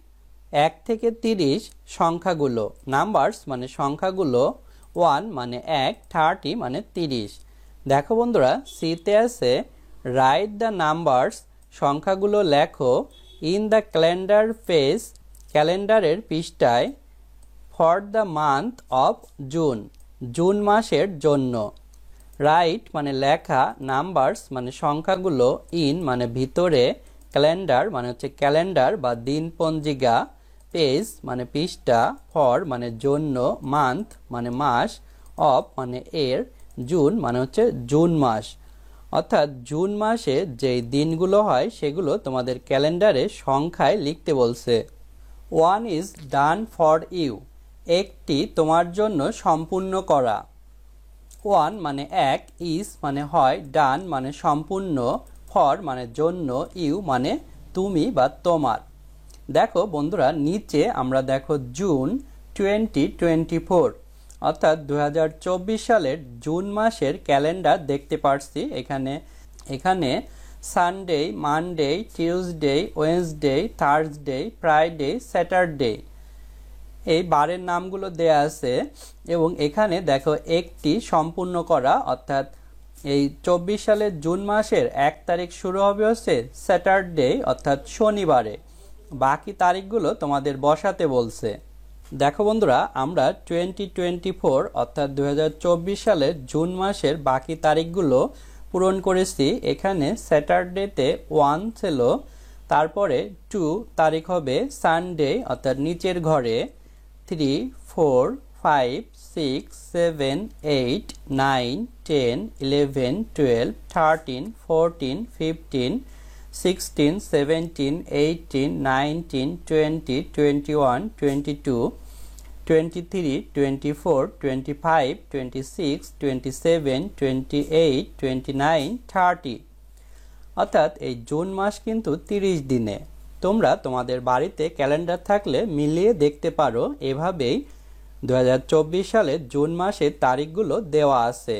1 থেকে 30 সংখ্যাগুলো। নাম্বারস মানে সংখ্যাগুলো, 1 মানে 1, 30 মানে 30। দেখো বন্ধুরা, সিতে আছে রাইট দ্য নাম্বারস, সংখ্যাগুলো লেখো, ইন দ্য ক্যালেন্ডার পেজ, ক্যালেন্ডারের পৃষ্ঠায়, for the month of June, June মাসের জন্য। রাইট মানে লেখা, নাম্বারস মানে সংখ্যাগুলো, ইন মানে ভিতরে, ক্যালেন্ডার মানে হচ্ছে ক্যালেন্ডার বা দিন পঞ্জিকা, পেজ মানে পৃষ্ঠা, ফর মানে জন্য, মান্থ মানে মাস, অফ মানে এর, জুন মানে হচ্ছে জুন মাস। অর্থাৎ জুন মাসে যেই দিনগুলো হয় সেগুলো তোমাদের ক্যালেন্ডারে সংখ্যায় লিখতে বলছে। 1 is done for you, একটি তোমার জন্য সম্পূর্ণ করা। 1 মানে 1, is মানে হয়, ডান মানে সম্পূর্ণ, ফর মানে জন্য, ইউ মানে তুমি বা তোমার। দেখো বন্ধুরা, নিচে আমরা দেখো জুন 2024 অর্থাৎ 2024 সালের জুন মাসের ক্যালেন্ডার দেখতে পারছি। এখানে Sunday, Monday, Tuesday, Wednesday, Thursday, Friday, Saturday এই বারের নামগুলো দেয়া আছে। এবং এখানে দেখো একটি সম্পূর্ণ করা অর্থাৎ এই 24 সালের জুন মাসের 1 তারিখ শুরু হবে হচ্ছে স্যাটারডে অর্থাৎ শনিবারে। বাকি তারিখগুলো তোমাদের বসাতে বলছে। দেখো বন্ধুরা, আমরা 2024 অর্থাৎ 2024 সালের জুন মাসের বাকি তারিখগুলো পূরণ করেছি। এখানে স্যাটারডেতে 1 ছিল, তারপরে 2 তারিখ হবে সানডে অর্থাৎ নিচের ঘরে, 3, 4, 5, 6, 7, 8, 9, 10, 11, 12, 13, 14, 15, 16, 17, 18, 19, 20, 21, 22, 23, 24, 25, 26, 27, 28, 29, 30। অর্থাৎ এই জুন মাস কিন্তু 30 দিনে। তোমরা তোমাদের বাড়িতে ক্যালেন্ডার থাকলে মিলিয়ে দেখতে পারো। এভাবেই 2024 সালের জুন মাসের তারিখগুলো দেওয়া আছে।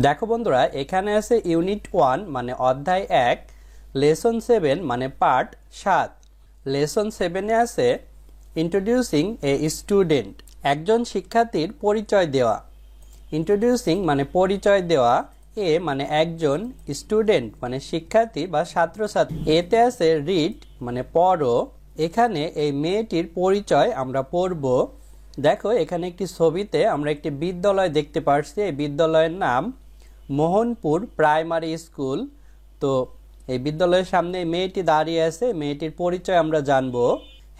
দেখো বন্ধুরা, এখানে আছে ইউনিট 1 মানে অধ্যায় 1, লেসন 7 মানে পার্ট 7। লেসন 7-এ আছে ইন্ট্রোডিউসিং এ স্টুডেন্ট, একজন শিক্ষার্থীর পরিচয় দেওয়া। ইন্ট্রোডিউসিং মানে পরিচয় দেওয়া, এ মানে একজন, স্টুডেন্ট মানে শিক্ষার্থী বা ছাত্রছাত্রী। এতে আছে রিড মানে পড়ো। এখানে এই মেয়েটির পরিচয় আমরা পড়ব। দেখো, এখানে একটি ছবিতে আমরা একটি বিদ্যালয় দেখতে পাচ্ছি। এই বিদ্যালয়ের নাম মোহনপুর প্রাইমারি স্কুল। তো এই বিদ্যালয়ের সামনে মেয়েটি দাঁড়িয়ে আছে, মেয়েটির পরিচয় আমরা জানবো।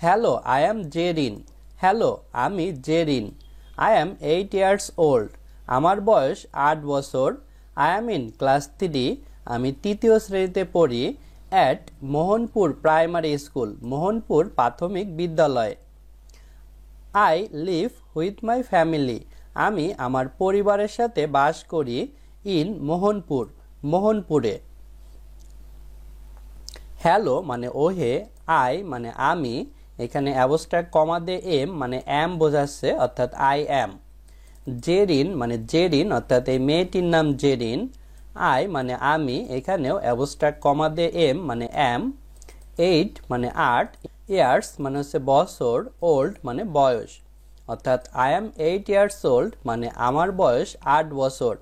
Hello, I am Jerin. Hello, আমি Jerin. I am 8 years old। আমার বয়স 8 বছর। I am in class 3। আমি 3য় শ্রেণীতে পড়ি। At Mohanpur primary school, Mohanpur প্রাথমিক বিদ্যালয়। I live with my family. আমি আমার পরিবারের সাথে বাস করি। ইন মোহনপুর, মোহনপুরে। হ্যালো মানে ওহে, আই মানে আমি, এখানে অ্যাবস্ট্রাক্ট কমা দিয়ে এম মানে অ্যাম বোঝাচ্ছে অর্থাৎ আই অ্যাম। জেরিন মানে জেরিন অর্থাৎ এই মেয়েটির নাম জেরিন। আই মানে আমি, এখানেও অ্যাবস্ট্রাক্ট কমা দিয়ে এম মানে অ্যাম। 8 মানে 8, ইয়ার্স মানে হচ্ছে বছর, ওল্ড মানে বয়স, অর্থাৎ আই অ্যাম 8 years old মানে আমার বয়স 8 বছর।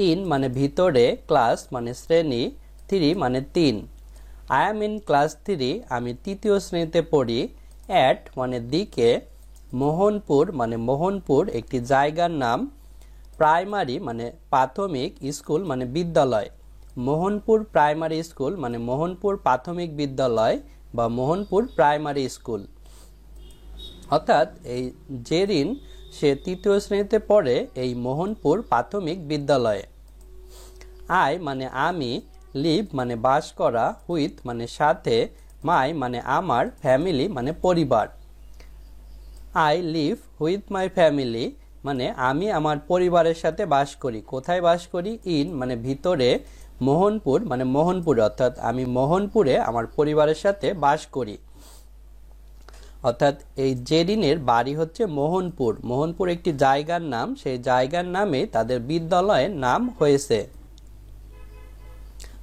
ইন মানে ভিতরে, ক্লাস মানে শ্রেণী, 3 মানে 3। আই অ্যাম ইন ক্লাস 3, আমি 3য় শ্রেণীতে পড়ি। অ্যাট মানে দিকে, মোহনপুর মানে মোহনপুর একটি জায়গার নাম, প্রাইমারি মানে প্রাথমিক, স্কুল মানে বিদ্যালয়। মোহনপুর প্রাইমারি স্কুল মানে মোহনপুর প্রাথমিক বিদ্যালয় বা মোহনপুর প্রাইমারি স্কুল। অর্থাৎ এই জেরিন সে 3য় শ্রেণীতে পড়ে এই মোহনপুর প্রাথমিক বিদ্যালয়ে। আই মানে আমি, লিভ মানে বাস করা, হুইথ মানে সাথে, মাই মানে আমার, ফ্যামিলি মানে পরিবার। I live with my family মানে আমি আমার পরিবারের সাথে বাস করি। কোথায় বাস করি? ইন মানে ভিতরে, মোহনপুর মানে মোহনপুরে, অর্থাৎ আমি মোহনপুরে আমার পরিবারের সাথে বাস করি। অর্থাৎ এই জেরিনের বাড়ি হচ্ছে মোহনপুর। মোহনপুর একটি জায়গার নাম, সেই জায়গার নামে তাদের বিদ্যালয়ের নাম হয়েছে।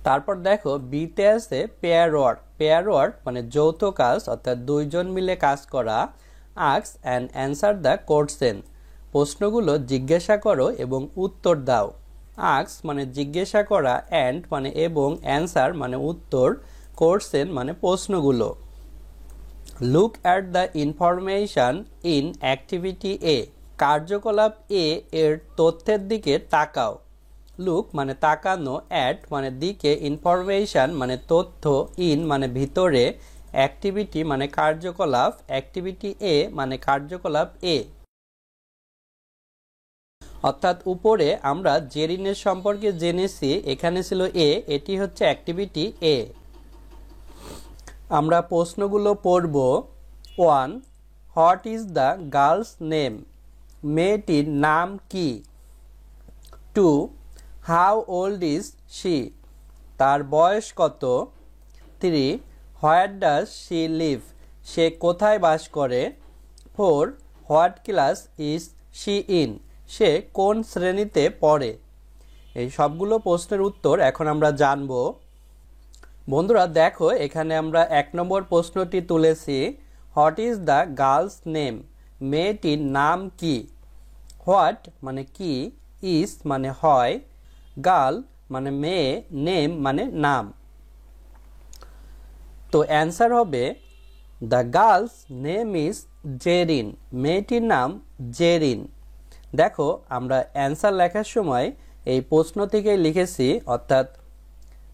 তারপর দেখো বিতে আছে পেয়ার ওয়ার্ক। পেয়ার ওয়ার্ক মানে যৌথ কাজ, অর্থাৎ দুইজন মিলে কাজ করা। Ask and answer the question, প্রশ্নগুলো জিজ্ঞাসা করো এবং উত্তর দাও। আস্ক মানে জিজ্ঞাসা করা, অ্যান্ড মানে এবং, অ্যান্সার মানে উত্তর, কোশ্চেন মানে প্রশ্নগুলো। Look at the information in activity A, কার্যকলাপ এ এর তথ্যের দিকে তাকাও। লুক মানে তাকানো, অ্যাট মানে দিকে, ইনফরমেশন মানে তথ্য, ইন মানে ভিতরে, অ্যাক্টিভিটি মানে কার্যকলাপ, অ্যাক্টিভিটি এ মানে কার্যকলাপ এ। অর্থাৎ উপরে আমরা জেরিনের সম্পর্কে জেনেছি, এখানে ছিল এ, এটি হচ্ছে অ্যাক্টিভিটি এ। আমরা প্রশ্নগুলো পড়ব। 1. What is the girl's name, মেয়েটির নাম কি? 2. হাউ ওল্ড ইজ শি, তার বয়স কত? 3. হোয়ার ডাজ শি লিভ, সে কোথায় বাস করে? 4. What class is she in, সে কোন শ্রেণীতে পড়ে? এই সবগুলো প্রশ্নের উত্তর এখন আমরা জানব। বন্ধুরা দেখো, এখানে আমরা 1 নম্বর প্রশ্নটি তুলেছি। What is the girl's name, মেয়েটির নাম কি? হোয়াট মানে কি, ইজ মানে হয়, গার্ল মানে মেয়ে, নেম মানে নাম। তো অ্যান্সার হবে the girl's name is Zerin, মেয়েটির নাম জেরিন। দেখো আমরা অ্যান্সার লেখার সময় এই প্রশ্ন থেকেই লিখেছি, অর্থাৎ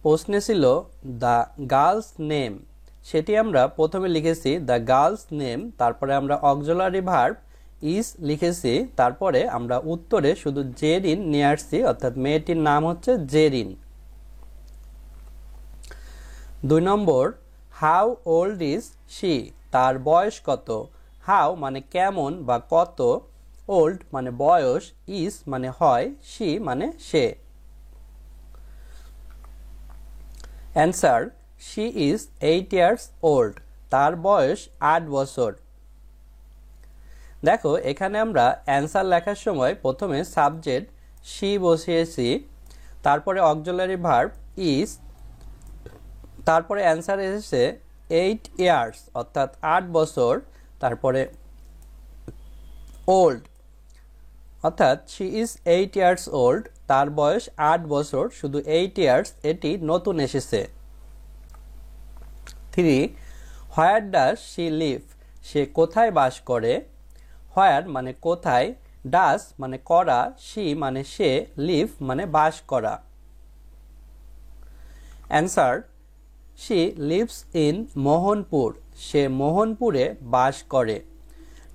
প্রশ্নে ছিল দ্য গার্লস নেম, সেটি আমরা প্রথমে লিখেছি দ্য গার্লস নেম, তারপরে আমরা অক্সিলারি ভার্ব ইজ লিখেছি, তারপরে আমরা উত্তরে শুধু জেরিন নিয়ে আসছি, অর্থাৎ মেয়েটির নাম হচ্ছে জেরিন। 2 নম্বর, হাউ ওল্ড ইজ শি, তার বয়স কত। হাউ মানে কেমন বা কত, ওল্ড মানে বয়স, ইজ মানে হয়, শি মানে সে। Answer, she is 8 years old, তার বয়স 8 বছর। দেখো এখানে আমরা অ্যান্সার লেখার সময় প্রথমে সাবজেক্ট শি বসিয়েছি, তারপরে অক্সিলারি ভার্ব ইজ, তারপরে অ্যান্সার এসেছে 8 years অর্থাৎ 8 বছর, তারপরে ওল্ড অর্থাৎ শি ইজ 8 years old, তার বয়স 8 বছর, শুধু 8 years এটি নতুন এসেছে। 3, হোয়ার ডাজ শি লিভ, সে কোথায় বাস করে। হোয়ার মানে কোথায়, ডাজ মানে করা, শি মানে সে, লিভ মানে বাস করা। Answer, she lives in Mohanpur, সে মোহনপুরে বাস করে।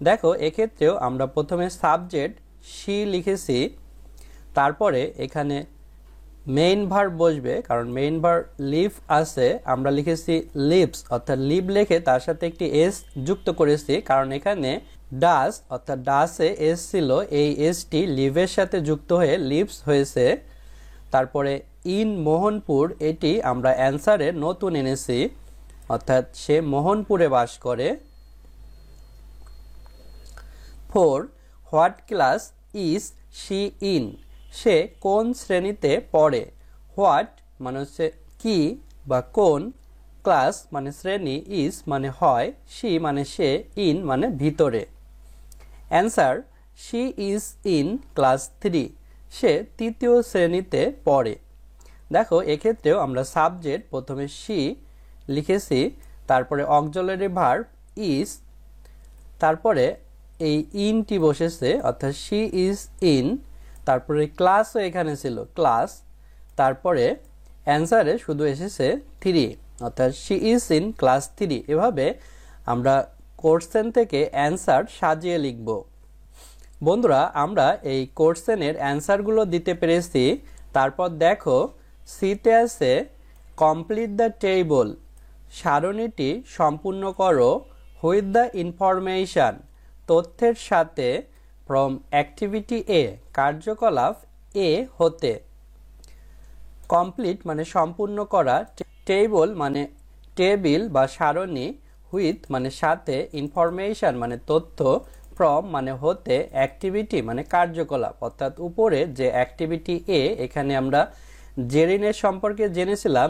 দেখো এক্ষেত্রেও আমরা প্রথমে সাবজেক্ট শি লিখেছি, তারপরে এখানে মেইন ভার্ব বসবে, কারণ মেইন ভার্ব লিভ আছে, আমরা লিখেছি লিভস অর্থাৎ লিভ লিখে তার সাথে একটি এস যুক্ত করেছি, কারণ এখানে ডাস অর্থাৎ ডাসে এস ছিল, এই এসটি লিভের সাথে যুক্ত হয়ে লিভস হয়েছে। তারপরে ইন মোহনপুর, এটি আমরা অ্যান্সারে নতুন এনেছি, অর্থাৎ সে মোহনপুরে বাস করে। 4, what class is she in, সে কোন শ্রেণীতে পড়ে। হোয়াট মানে হচ্ছে কি বা কোন, ক্লাস মানে শ্রেণী, ইজ মানে হয়, শি মানে সে, ইন মানে ভিতরে। Answer, she is in class 3, সে 3য় শ্রেণীতে পড়ে। দেখো এক্ষেত্রেও আমরা সাবজেক্ট প্রথমে শি লিখেছি, তারপরে অক্সিলারি ভার্ব ইজ, তারপরে এই ইনটি বসেছে, অর্থাৎ শি ইজ ইন, তারপরে ক্লাসও এখানে ছিল ক্লাস, তারপরে অ্যান্সারে শুধু এসেছে 3, অর্থাৎ শি ইজ ইন ক্লাস 3। এভাবে আমরা কোশ্চেন থেকে অ্যান্সার সাজিয়ে লিখব। বন্ধুরা আমরা এই কোশ্চেনের অ্যান্সারগুলো দিতে পেরেছি। তারপর দেখো সিতে আছে কমপ্লিট দ্য টেবল, সারণীটি সম্পূর্ণ করো, উইথ দ্য ইনফরমেশন, তথ্যের সাথে, ফ্রম অ্যাক্টিভিটি এ, কার্যকলাপ এ হতে। কমপ্লিট মানে সম্পূর্ণ করা, টেবল মানে টেবিল বা সারণী, উইথ মানে সাথে, ইনফরমেশন মানে তথ্য, ফ্রম মানে হতে, অ্যাক্টিভিটি মানে কার্যকলাপ, অর্থাৎ উপরে যে অ্যাক্টিভিটি এ, এখানে আমরা জেরিনের সম্পর্কে জেনেছিলাম,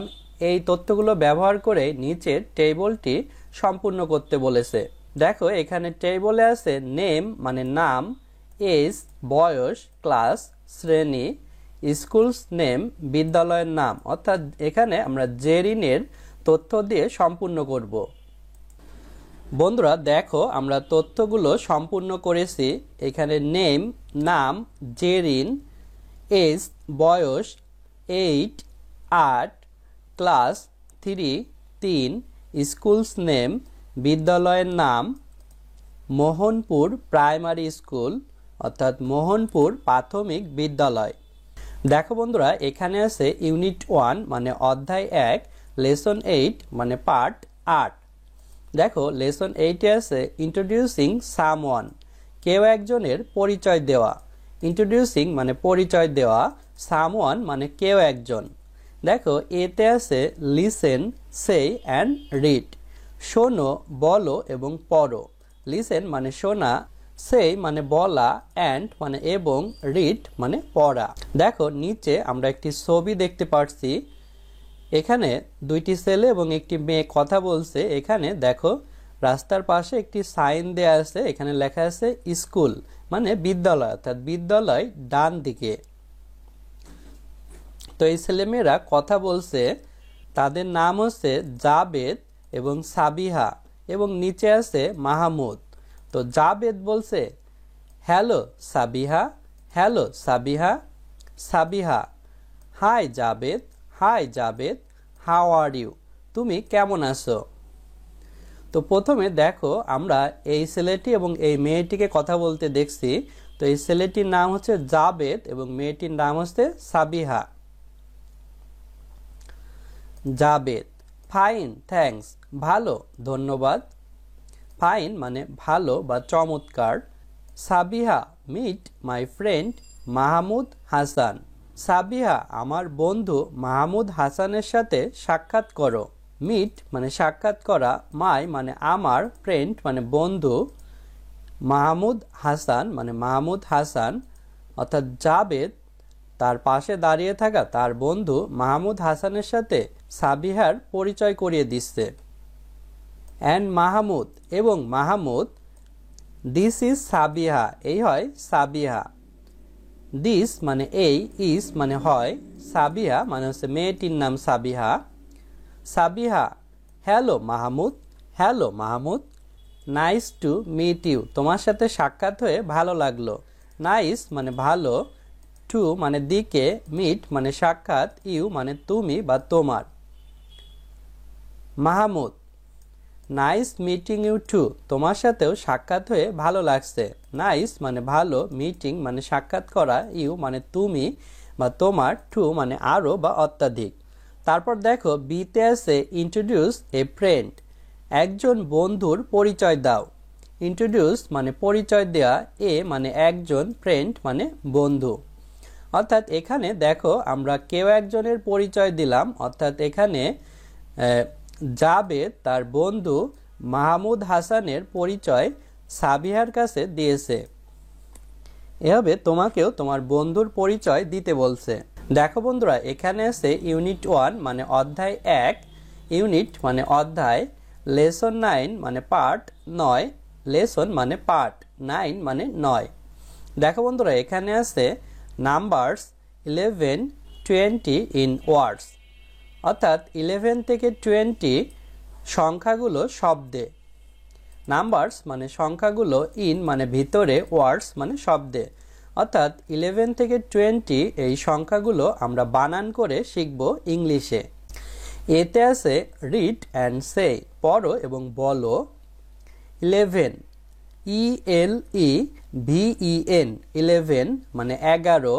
এই তথ্যগুলো ব্যবহার করে নিচের টেবলটি সম্পূর্ণ করতে বলেছে। দেখো এখানে টেবলে আছে নেম মানে নাম, এজ বয়স, ক্লাস শ্রেণী, স্কুলস নেম বিদ্যালয়ের নাম, অর্থাৎ এখানে আমরা জেরিনের তথ্য দিয়ে সম্পূর্ণ করব। বন্ধুরা দেখো আমরা তথ্যগুলো সম্পূর্ণ করেছি। এখানে নেম নাম, জেরিন, এজ বয়স 8 8, ক্লাস 3 স্কুলস নেম বিদ্যালয়ের নাম, মোহনপুর প্রাইমারি স্কুল অর্থাৎ মোহনপুর প্রাথমিক বিদ্যালয়। দেখো বন্ধুরা এখানে আছে ইউনিট 1 মানে অধ্যায় 1, লেসন 8 মানে পার্ট 8। দেখো লেসন 8 এ আছে ইন্ট্রোডিউসিং সামওয়ান, কেউ একজনের পরিচয় দেওয়া। ইন্ট্রোডিউসিং মানে পরিচয় দেওয়া, সামওয়ান মানে কেউ একজন। দেখো এতে আছে লিসেন, সে অ্যান্ড রিড, শোনো বলো এবং পড়ো। লিসেন মানে শোনা, সে মানে বলা, অ্যান্ড মানে এবং, রিড মানে পড়া। দেখো নিচে আমরা একটি ছবি দেখতে পাচ্ছি, এখানে দুইটি ছেলে এবং একটি মেয়ে কথা বলছে। এখানে দেখো রাস্তার পাশে একটি সাইন দেয়া আছে, এখানে লেখা আছে স্কুল মানে বিদ্যালয়, অর্থাৎ বিদ্যালয় ডান দিকে। তো এই ছেলেমেয়েরা কথা বলছে, তাদের নাম হচ্ছে জাবেদ এবং সাবিহা এবং নিচে আছে মাহমুদ। তো জাবেদ বলছে hello Sabiha, hello Sabiha. Sabiha hi Jabed, hi Jabed, how are you, তুমি কেমন আছো? তো প্রথমে দেখো আমরা এই ছেলেটি এবং এই মেয়েটিকে কথা বলতে দেখছি। তো এই ছেলেটির নাম হচ্ছে জাবেদ এবং মেয়েটির নাম হচ্ছে সাবিহা। জাবেদ ফাইন থ্যাঙ্কস, ভালো ধন্যবাদ। ফাইন মানে ভালো বা চমৎকার। Sabiha meet my friend Mahmud Hasan, Sabiha আমার বন্ধু মাহমুদ হাসানের সাথে সাক্ষাৎ করো। মিট মানে সাক্ষাৎ করা, মাই মানে আমার, ফ্রেন্ড মানে বন্ধু, মাহমুদ হাসান মানে মাহমুদ হাসান, অর্থাৎ জাবেদ তার পাশে দাঁড়িয়ে থাকা তার বন্ধু মাহমুদ হাসানের সাথে সাবিহার পরিচয় করিয়ে দিচ্ছে। অ্যান্ড মাহমুদ এবং মাহমুদ, দিস ইজ সাবিহা, এই হয় সাবিহা। দিস মানে এই, ইজ মানে হয়, সাবিহা মানে হচ্ছে মেয়েটির নাম Sabiha. Sabiha hello Mahmud, hello Mahmud, nice to meet you, তোমার সাথে সাক্ষাৎ হয়ে ভালো লাগলো। নাইস মানে ভালো, টু মানে দিকে, মিট মানে সাক্ষাৎ, ইউ মানে তুমি বা তোমার। Mahmud nice meeting you too, তোমার সাথেও সাক্ষাৎ হয়ে ভালো লাগছে। নাইস মানে ভালো, মিটিং মানে সাক্ষাৎ করা, ইউ মানে তুমি বা তোমার, টু মানে আরও বা অত্যাধিক। তারপর দেখো বিতে আছে ইন্ট্রোডিউস এ ফ্রেন্ড, একজন বন্ধুর পরিচয় দাও। ইন্ট্রোডিউস মানে পরিচয় দেওয়া, এ মানে একজন, ফ্রেন্ড মানে বন্ধু। অর্থাৎ এখানে দেখো আমরা কেউ একজনের পরিচয় দিলাম, অর্থাৎ এখানে জাবেদ তার বন্ধু মাহমুদ হাসানের পরিচয় সাবিহার কাছে দিয়েছে। এভাবে তোমাকেও তোমার বন্ধুর পরিচয় দিতে বলছে। দেখো বন্ধুরা, এখানে আছে ইউনিট 1 মানে অধ্যায় 1, ইউনিট মানে অধ্যায়, লেসন 9 মানে পার্ট 9, লেসন মানে পার্ট, 9 মানে 9। দেখো বন্ধুরা, এখানে আছে নাম্বারস 11, 20 ইন ওয়ার্ডস, অর্থাৎ 11 থেকে 20 সংখ্যাগুলো শব্দে। নাম্বারস মানে সংখ্যাগুলো, ইন মানে ভিতরে, ওয়ার্ডস মানে শব্দে। অর্থাৎ 11 থেকে 20 এই সংখ্যাগুলো আমরা বানান করে শিখব ইংলিশে। এতে আছে রিড অ্যান্ড সে, পড়ো এবং বলো। 11 ELEVEN, 11 মানে 11।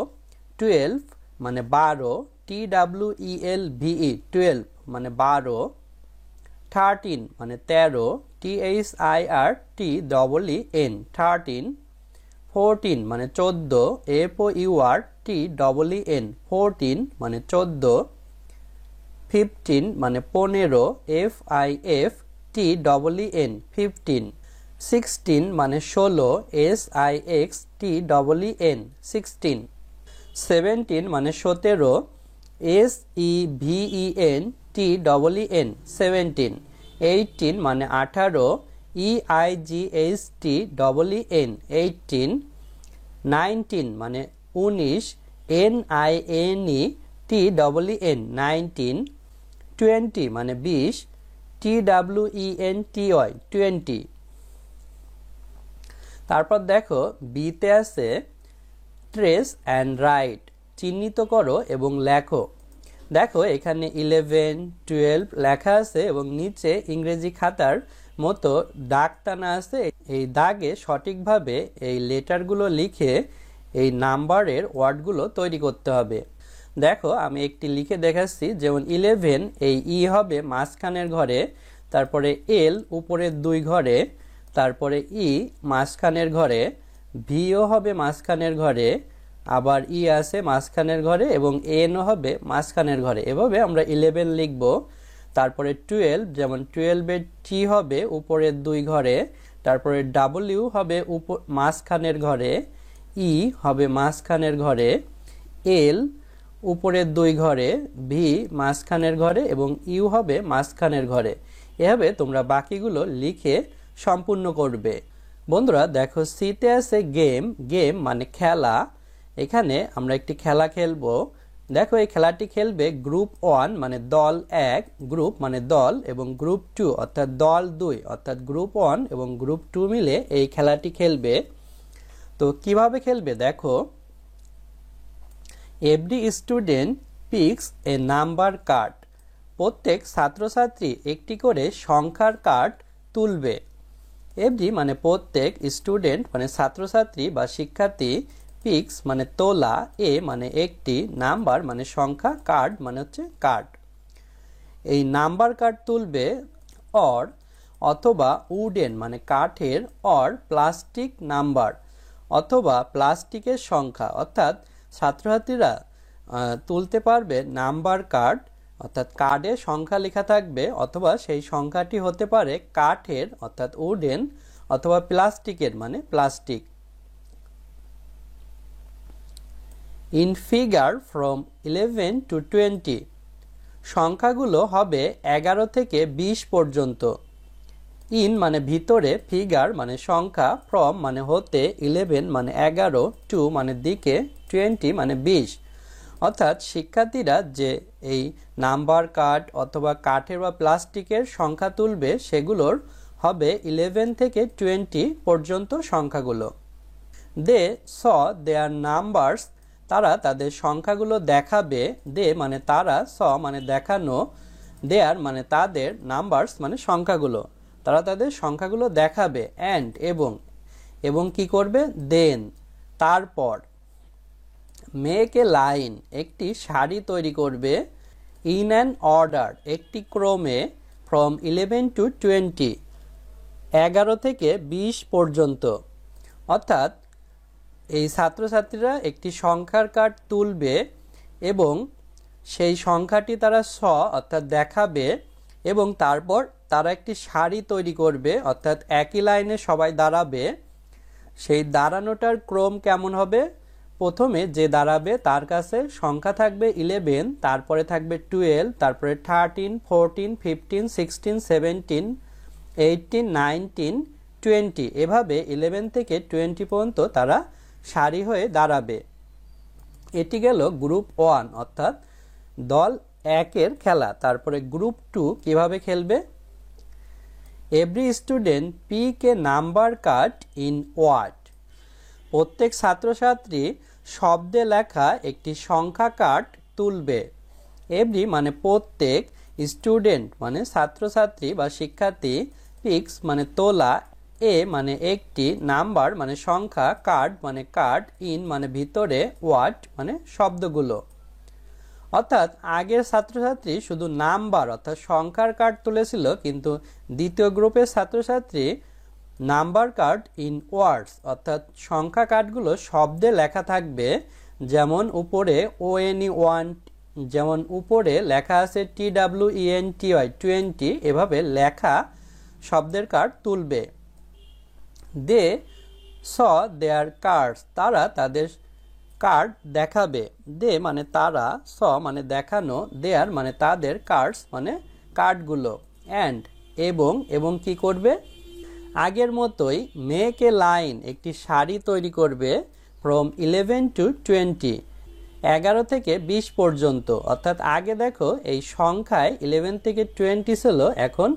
12 মানে 12, TWELVE, 12 মানে 12। 13 মানে 13, THIRTEEN, 13। 14 মানে 14, FOURTEEN, 14 মানে 14। 15 মানে 15, FIFTEEN, 15। 16 মানে 16, SIXTEEN, 16। 17 মানে 17, SEVENTEEN, 17। 18 মানে 18, EIGHTEEN, 18। 19 মানে 19, NINETEEN, 19। 20 মানে 20, TWENTY, 20। তারপর দেখো বিতে আছে ট্রেস অ্যান্ড রাইট, চিহ্নিত করো এবং লেখো। দেখো এখানে 11, 12 লেখা আছে এবং নিচে ইংরেজি খাতার মতো দাগ টানা আছে। এই দাগে সঠিকভাবে এই লেটারগুলো লিখে এই নাম্বারের ওয়ার্ডগুলো তৈরি করতে হবে। দেখো আমি একটি লিখে দেখাচ্ছি, যেমন 11 এই ই হবে মাঝখানের ঘরে, তারপরে এল উপরের 2 ঘরে, তারপরে ই মাঝখানের ঘরে, ভিও হবে মাঝখানের ঘরে, আবার ই আছে মাঝখানের ঘরে এবং এনও হবে মাঝখানের ঘরে। এভাবে আমরা 11 লিখব। তারপরে 12, যেমন 12 এর টি হবে উপরের 2 ঘরে, তারপরে ডাব্লিউ হবে মাঝখানের ঘরে, ই হবে মাঝখানের ঘরে, এল উপরের 2 ঘরে, ভি মাঝখানের ঘরে এবং ইউ হবে মাঝখানের ঘরে। এভাবে তোমরা বাকিগুলো লিখে সম্পূর্ণ করবে। বন্ধুরা দেখো সিতে আছে গেম, গেম মানে খেলা। এখানে আমরা একটি খেলা খেলবো, দেখো এই খেলাটি খেলবে গ্রুপ 1 মানে দল 1, গ্রুপ মানে দল, এবং গ্রুপ 2 অর্থাৎ দল 2 অর্থাৎ গ্রুপ 1 এবং গ্রুপ 2 মিলে এই খেলাটি খেলবে। তো কিভাবে খেলবে দেখো, এভরি স্টুডেন্ট পিকস এ নাম্বার কার্ড, প্রত্যেক ছাত্রছাত্রী একটি করে সংখ্যার কার্ড তুলবে। এভরি মানে প্রত্যেক, স্টুডেন্ট মানে ছাত্রছাত্রী বা শিক্ষার্থী, পিক্স মানে তোলা, এ মানে একটি, নাম্বার মানে সংখ্যা, কার্ড মানে হচ্ছে কার্ড। এই নাম্বার কার্ড তুলবে অর অথবা উডেন মানে কাঠের, অর প্লাস্টিক নাম্বার অথবা প্লাস্টিকের সংখ্যা, অর্থাৎ ছাত্রছাত্রীরা তুলতে পারবে নাম্বার কার্ড, অর্থাৎ কার্ডে সংখ্যা লেখা থাকবে, অথবা সেই সংখ্যাটি হতে পারে কাঠের অর্থাৎ উডেন, অথবা প্লাস্টিকের মানে plastic. In figure from 11 to 20, সংখ্যাগুলো হবে 11 থেকে 20 পর্যন্ত। ইন মানে ভিতরে, ফিগার মানে সংখ্যা, ফ্রম মানে হতে, 11 মানে 11, 2 মানে দিকে, 20 মানে 20। অর্থাৎ শিক্ষার্থীরা যে এই নাম্বার কার্ড অথবা কাঠের বা প্লাস্টিকের সংখ্যা তুলবে সেগুলোর হবে 11 থেকে 20 পর্যন্ত সংখ্যাগুলো। দে স দেয়ার নাম্বারস, তারা তাদের সংখ্যাগুলো দেখাবে। দে মানে তারা, স মানে দেখানো, দেয়ার মানে তাদের, নাম্বারস মানে সংখ্যাগুলো, তারা তাদের সংখ্যাগুলো দেখাবে। অ্যান্ড এবং কি করবে, দেন তারপর, মেক এ লাইন একটি সারি তৈরি করবে, ইন অ্যান অর্ডার একটি ক্রমে, ফ্রম 11 to 20 11 থেকে 20 পর্যন্ত। অর্থাৎ এই ছাত্রছাত্রীরা একটি সংখ্যার কার্ড তুলবে এবং সেই সংখ্যাটি তারা অর্থাৎ দেখাবে, এবং তারপর তারা একটি সারি তৈরি করবে, অর্থাৎ একই লাইনে সবাই দাঁড়াবে। সেই দাঁড়ানোটার ক্রম কেমন হবে, প্রথমে যে দাঁড়াবে তার কাছে সংখ্যা থাকবে 11, তারপরে থাকবে 12, তারপরে 13, 14, 15, 16, 17, 18, 19, 20, এভাবে 11 থেকে 20 পর্যন্ত তারা সারি হয়ে দাঁড়াবে। এটি গেল গ্রুপ 1 অর্থাৎ দল 1 খেলা। তারপরে গ্রুপ 2 কিভাবে খেলবে, every student pick a number card in word, প্রত্যেক ছাত্রছাত্রী শব্দে লেখা একটি সংখ্যা কার্ড তুলবে। এভরি মানে প্রত্যেক, স্টুডেন্ট মানে ছাত্রছাত্রী বা শিক্ষার্থী, পিক্স মানে তোলা, এ মানে একটি, নাম্বার মানে সংখ্যা, কার্ড মানে কার্ড, ইন মানে ভিতরে, ওয়ার্ড মানে শব্দগুলো। অর্থাৎ আগের ছাত্রছাত্রী শুধু নাম্বার অর্থাৎ সংখ্যার কার্ড তুলেছিল, কিন্তু দ্বিতীয় গ্রুপের ছাত্রছাত্রী নাম্বার কার্ড ইন ওয়ার্ডস অর্থাৎ সংখ্যা কার্ডগুলো শব্দে লেখা থাকবে। যেমন উপরে ONE1, যেমন উপরে লেখা আছে TWENTY 20, এভাবে লেখা শব্দের কার্ড তুলবে। দে স দেয়ার কার্ডস, তারা তাদের কার্ড দেখাবে। দে মানে তারা, স মানে দেখানো, দেয়ার মানে তাদের, কার্ডস মানে কার্ডগুলো। অ্যান্ড এবং কি করবে, আগের মতোই মেক এ লাইন একটি সারি তৈরি করবে, ফ্রম 11 to 20 11 থেকে 20 পর্যন্ত। অর্থাৎ আগে দেখো এই সংখ্যায় 11 থেকে 20 ছিল, এখন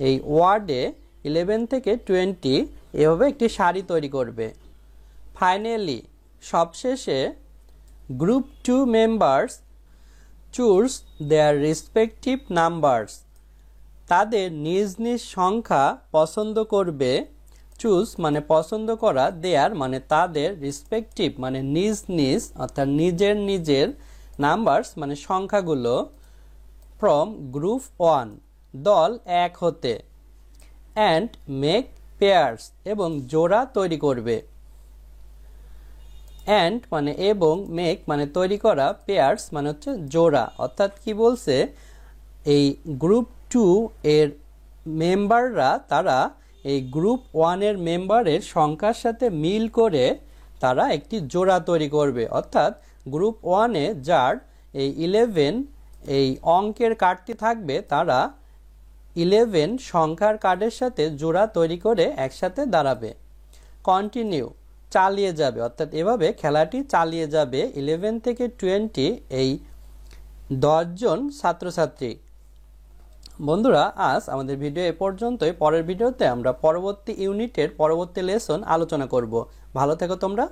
এই ওয়ার্ডে 11 থেকে 20 এভাবে একটি সারি তৈরি করবে। ফাইনালি সবশেষে group 2 members choose their respective numbers, তাদের নিজ নিজ সংখ্যা পছন্দ করবে। চুজ মানে পছন্দ করা, দেয়ার মানে তাদের, রেসপেক্টিভ মানে নিজ নিজ অর্থাৎ নিজের নিজের, নাম্বারস মানে সংখ্যাগুলো, ফ্রম গ্রুপ 1 দল 1 হতে, অ্যান্ড মেক পেয়ার্স এবং জোড়া তৈরি করবে। অ্যান্ড মানে এবং, মেক মানে তৈরি করা, পেয়ার্স মানে হচ্ছে জোড়া। অর্থাৎ কি বলছে, এই গ্রুপ 2 এর মেম্বাররা তারা এই গ্রুপ 1 এর মেম্বারের সংখ্যার সাথে মিল করে তারা একটি জোড়া তৈরি করবে। অর্থাৎ গ্রুপ 1 এ যার এই 11 এই অঙ্কের কার্ডটি থাকবে, তারা 11 সংখ্যার কার্ডের সাথে জোড়া তৈরি করে একসাথে দাঁড়াবে। কন্টিনিউ চালিয়ে যাবে, অর্থাৎ এভাবে খেলাটি চালিয়ে যাবে 11 থেকে 20 এই 10 জন ছাত্রছাত্রী। বন্ধুরা, আজ আমাদের ভিডিও এ পর্যন্তই। পরের ভিডিওতে আমরা পরবর্তী ইউনিটের পরবর্তী লেসন আলোচনা করব। ভালো থেকো তোমরা।